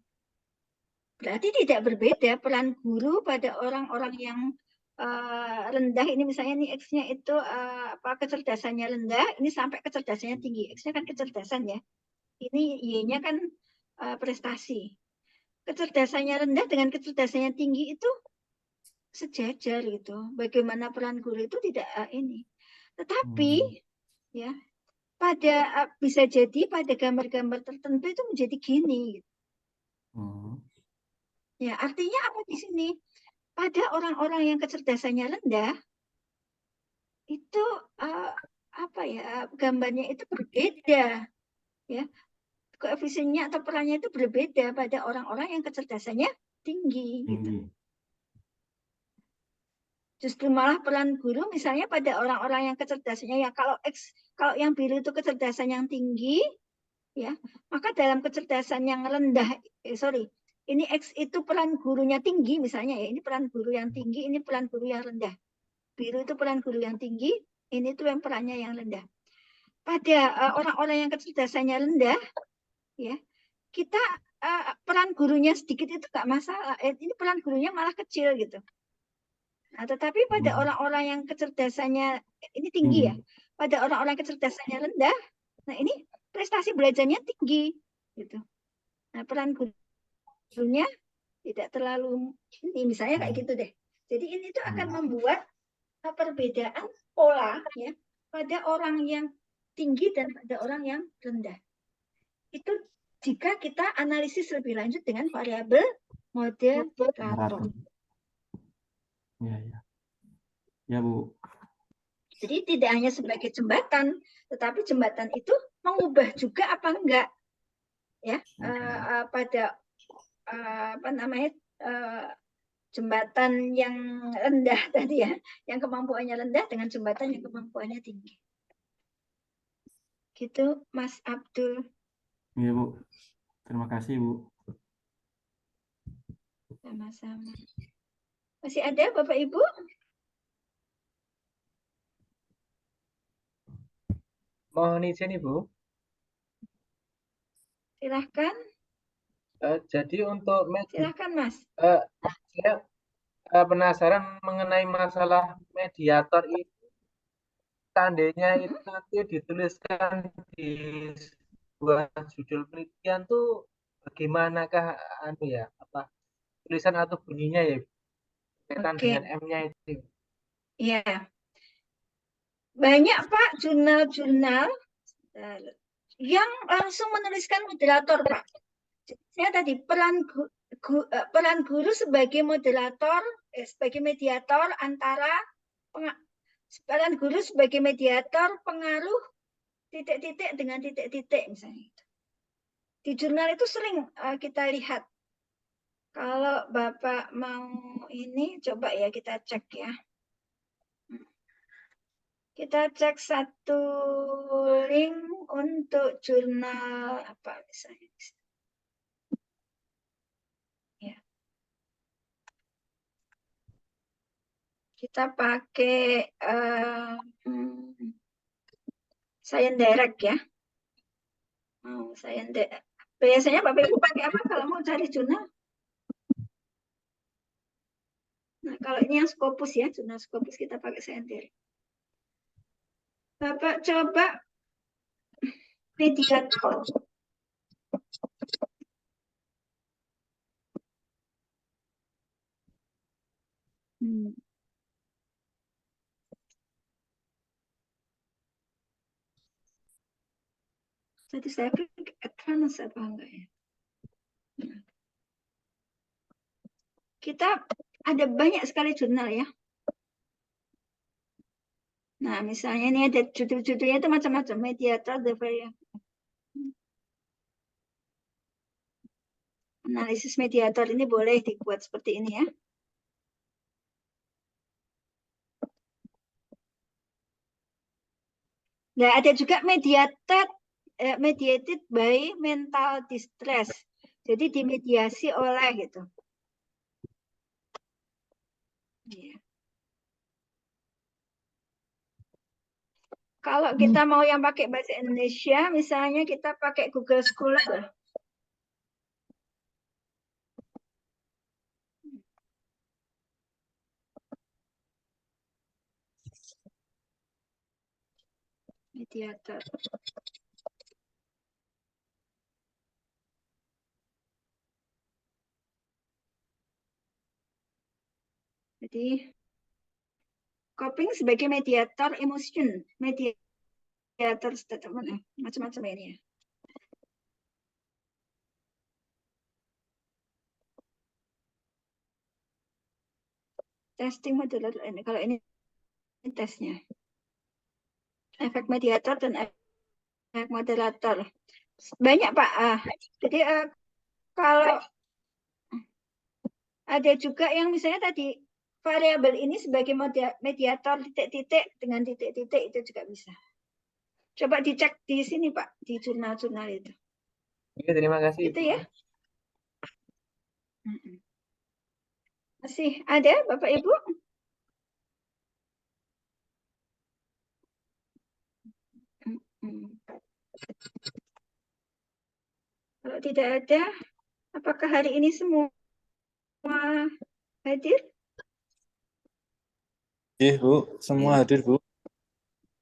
Berarti tidak berbeda peran guru pada orang-orang yang rendah. Ini misalnya nih X-nya itu kecerdasannya rendah, ini sampai kecerdasannya tinggi. X-nya kan kecerdasan ya. Ini Y-nya kan prestasi. Kecerdasannya rendah dengan kecerdasannya tinggi itu sejajar gitu. Bagaimana peran guru itu tidak ini. Tetapi ya pada bisa jadi pada gambar-gambar tertentu itu menjadi gini. Ya, artinya apa di sini? Pada orang-orang yang kecerdasannya rendah itu gambarnya itu berbeda. Ya. Koefisiennya atau perannya itu berbeda pada orang-orang yang kecerdasannya tinggi gitu. Justru malah peran guru misalnya pada orang-orang yang kecerdasannya ya kalau yang biru itu kecerdasan yang tinggi ya, maka dalam kecerdasan yang rendah Ini X itu peran gurunya tinggi misalnya ya, ini peran guru yang tinggi, ini peran guru yang rendah. Biru itu peran guru yang tinggi, ini tuh yang perannya yang rendah. Pada orang-orang yang kecerdasannya rendah, ya kita peran gurunya sedikit itu nggak masalah. Ini peran gurunya malah kecil gitu. Nah, tetapi pada orang-orang yang kecerdasannya ini tinggi ya, pada orang-orang kecerdasannya rendah, nah ini prestasi belajarnya tinggi gitu. Nah, peran gurunya tidak terlalu ini, misalnya kayak gitu deh. Jadi ini tuh akan membuat perbedaan pola ya pada orang yang tinggi dan pada orang yang rendah. Itu jika kita analisis lebih lanjut dengan variabel moderator. Ya, ya. Ya, Bu. Jadi tidak hanya sebagai jembatan, tetapi jembatan itu mengubah juga apa enggak ya pada apa namanya jembatan yang rendah tadi ya, yang kemampuannya rendah dengan jembatan yang kemampuannya tinggi. Gitu Mas Abdul. Iya, Bu. Terima kasih, Bu. Sama-sama. Masih ada Bapak Ibu? Mohon izin Ibu. Silahkan. Jadi untuk Silahkan Mas. saya penasaran mengenai masalah mediator itu. Tandanya itu nanti dituliskan di sebuah judul penelitian tuh bagaimanakah ya tulisan atau bunyinya ya kaitan dengan M-nya itu. Iya. Banyak Pak jurnal-jurnal yang langsung menuliskan moderator Pak. Saya tadi peran guru sebagai moderator, sebagai mediator antara peran guru sebagai mediator pengaruh titik-titik dengan titik-titik misalnya. Di jurnal itu sering kita lihat. Kalau Bapak mau ini, coba ya kita cek ya. Kita cek satu link untuk jurnal apa misalnya. Ya. Kita pakai Science Direct ya. Science Direct. Biasanya Bapak Ibu pakai apa kalau mau cari jurnal? Nah, kalau ini yang Scopus ya, jurnal Scopus kita pakai Science Direct. Bapak coba mediator. Jadi saya klik advance apa enggak ya? Kita ada banyak sekali jurnal ya. Nah, misalnya ini ada judul-judulnya itu macam-macam, mediator, the variable. Analisis mediator ini boleh dibuat seperti ini ya. Nah, ada juga mediated by mental distress. Jadi dimediasi oleh gitu. Ya. Kalau kita mau yang pakai bahasa Indonesia, misalnya kita pakai Google Scholar. Mediator. Jadi coping sebagai mediator emotion, mediator statement, macam-macam ini ya. Testing moderator ini, kalau ini tesnya. Efek mediator dan efek moderator. Banyak Pak. Jadi kalau ada juga yang misalnya tadi variabel ini sebagai mediator titik-titik dengan titik-titik itu juga bisa. Coba dicek di sini Pak, di jurnal-jurnal itu. Oke, terima kasih. Itu ya. Mm-mm. Masih ada Bapak Ibu? Mm-mm. Kalau tidak ada, apakah hari ini semua hadir? Iya, Bu. Semua Ya, hadir, Bu.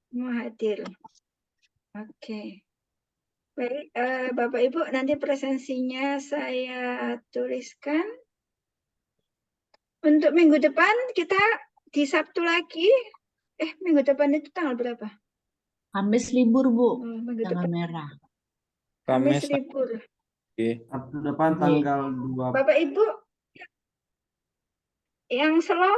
semua hadir. Oke. Baik, Bapak Ibu, nanti presensinya saya tuliskan. Untuk minggu depan kita di Sabtu lagi. Minggu depan itu tanggal berapa? Kamis libur, Bu. Oh, minggu Tanggal depan merah. Kamis Kamis. libur. Oke. Sabtu depan Oke. tanggal 2. Bapak Ibu yang selo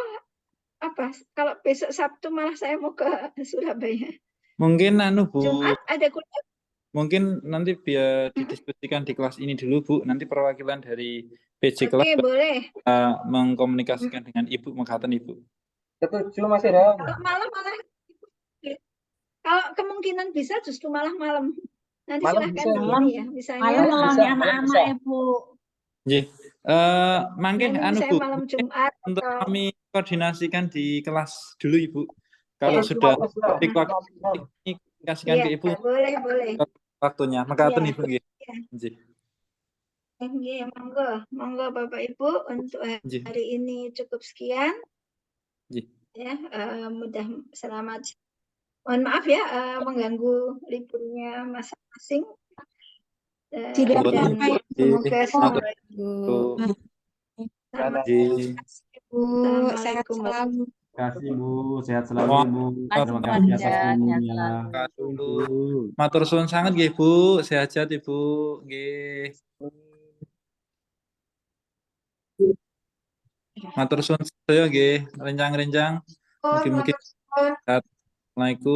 apa? Kalau besok Sabtu malah saya mau ke Surabaya. Mungkin Bu. Jumat ada kuliah. Mungkin nanti biar didiskusikan di kelas ini dulu, Bu. Nanti perwakilan dari PJ kelas Oke, boleh. mengkomunikasikan dengan Ibu, mengatakan Ibu. Setuju Mas Ira. Kalau malam malah kalau kemungkinan bisa justru malah malam. Nanti Malam silahkan bisa, di Malam, ini ya, misalnya malam Bisa, ngeloni malam anak-anak bisa. ya, Bu. Nggih. Mangke ini anu misalnya Bu, malam mungkin Jumat untuk atau kami koordinasikan di kelas dulu Ibu. Kalau Ya. sudah Mas Ira. titik waktu ini kasihkan Iya, ke Ibu boleh. waktunya. Mengatakan Iya. Ibu nggih. Iya. Nggih. Nggih, monggo Bapak Ibu untuk Nggih. hari ini cukup sekian Nggih. ya. Mudah selamat. Mohon maaf ya mengganggu liburnya masing-masing. Tidak Dan apa-apa, semoga semua Bu. selamat. Nggih. Bu. Sehat Assalamualaikum. selalu. Terima kasih Bu, sehat selalu Wah. Ibu. Terima Terima kasih, kasih Pak atas Rida. Sehat ilmunya. selalu. Bu. Matur suwun sangat nggih Bu, sehat-sehat Ibu. Nggih. Matur suwun sedaya nggih, rencang-rencang. Mugi-mugi sehat. Assalamualaikum.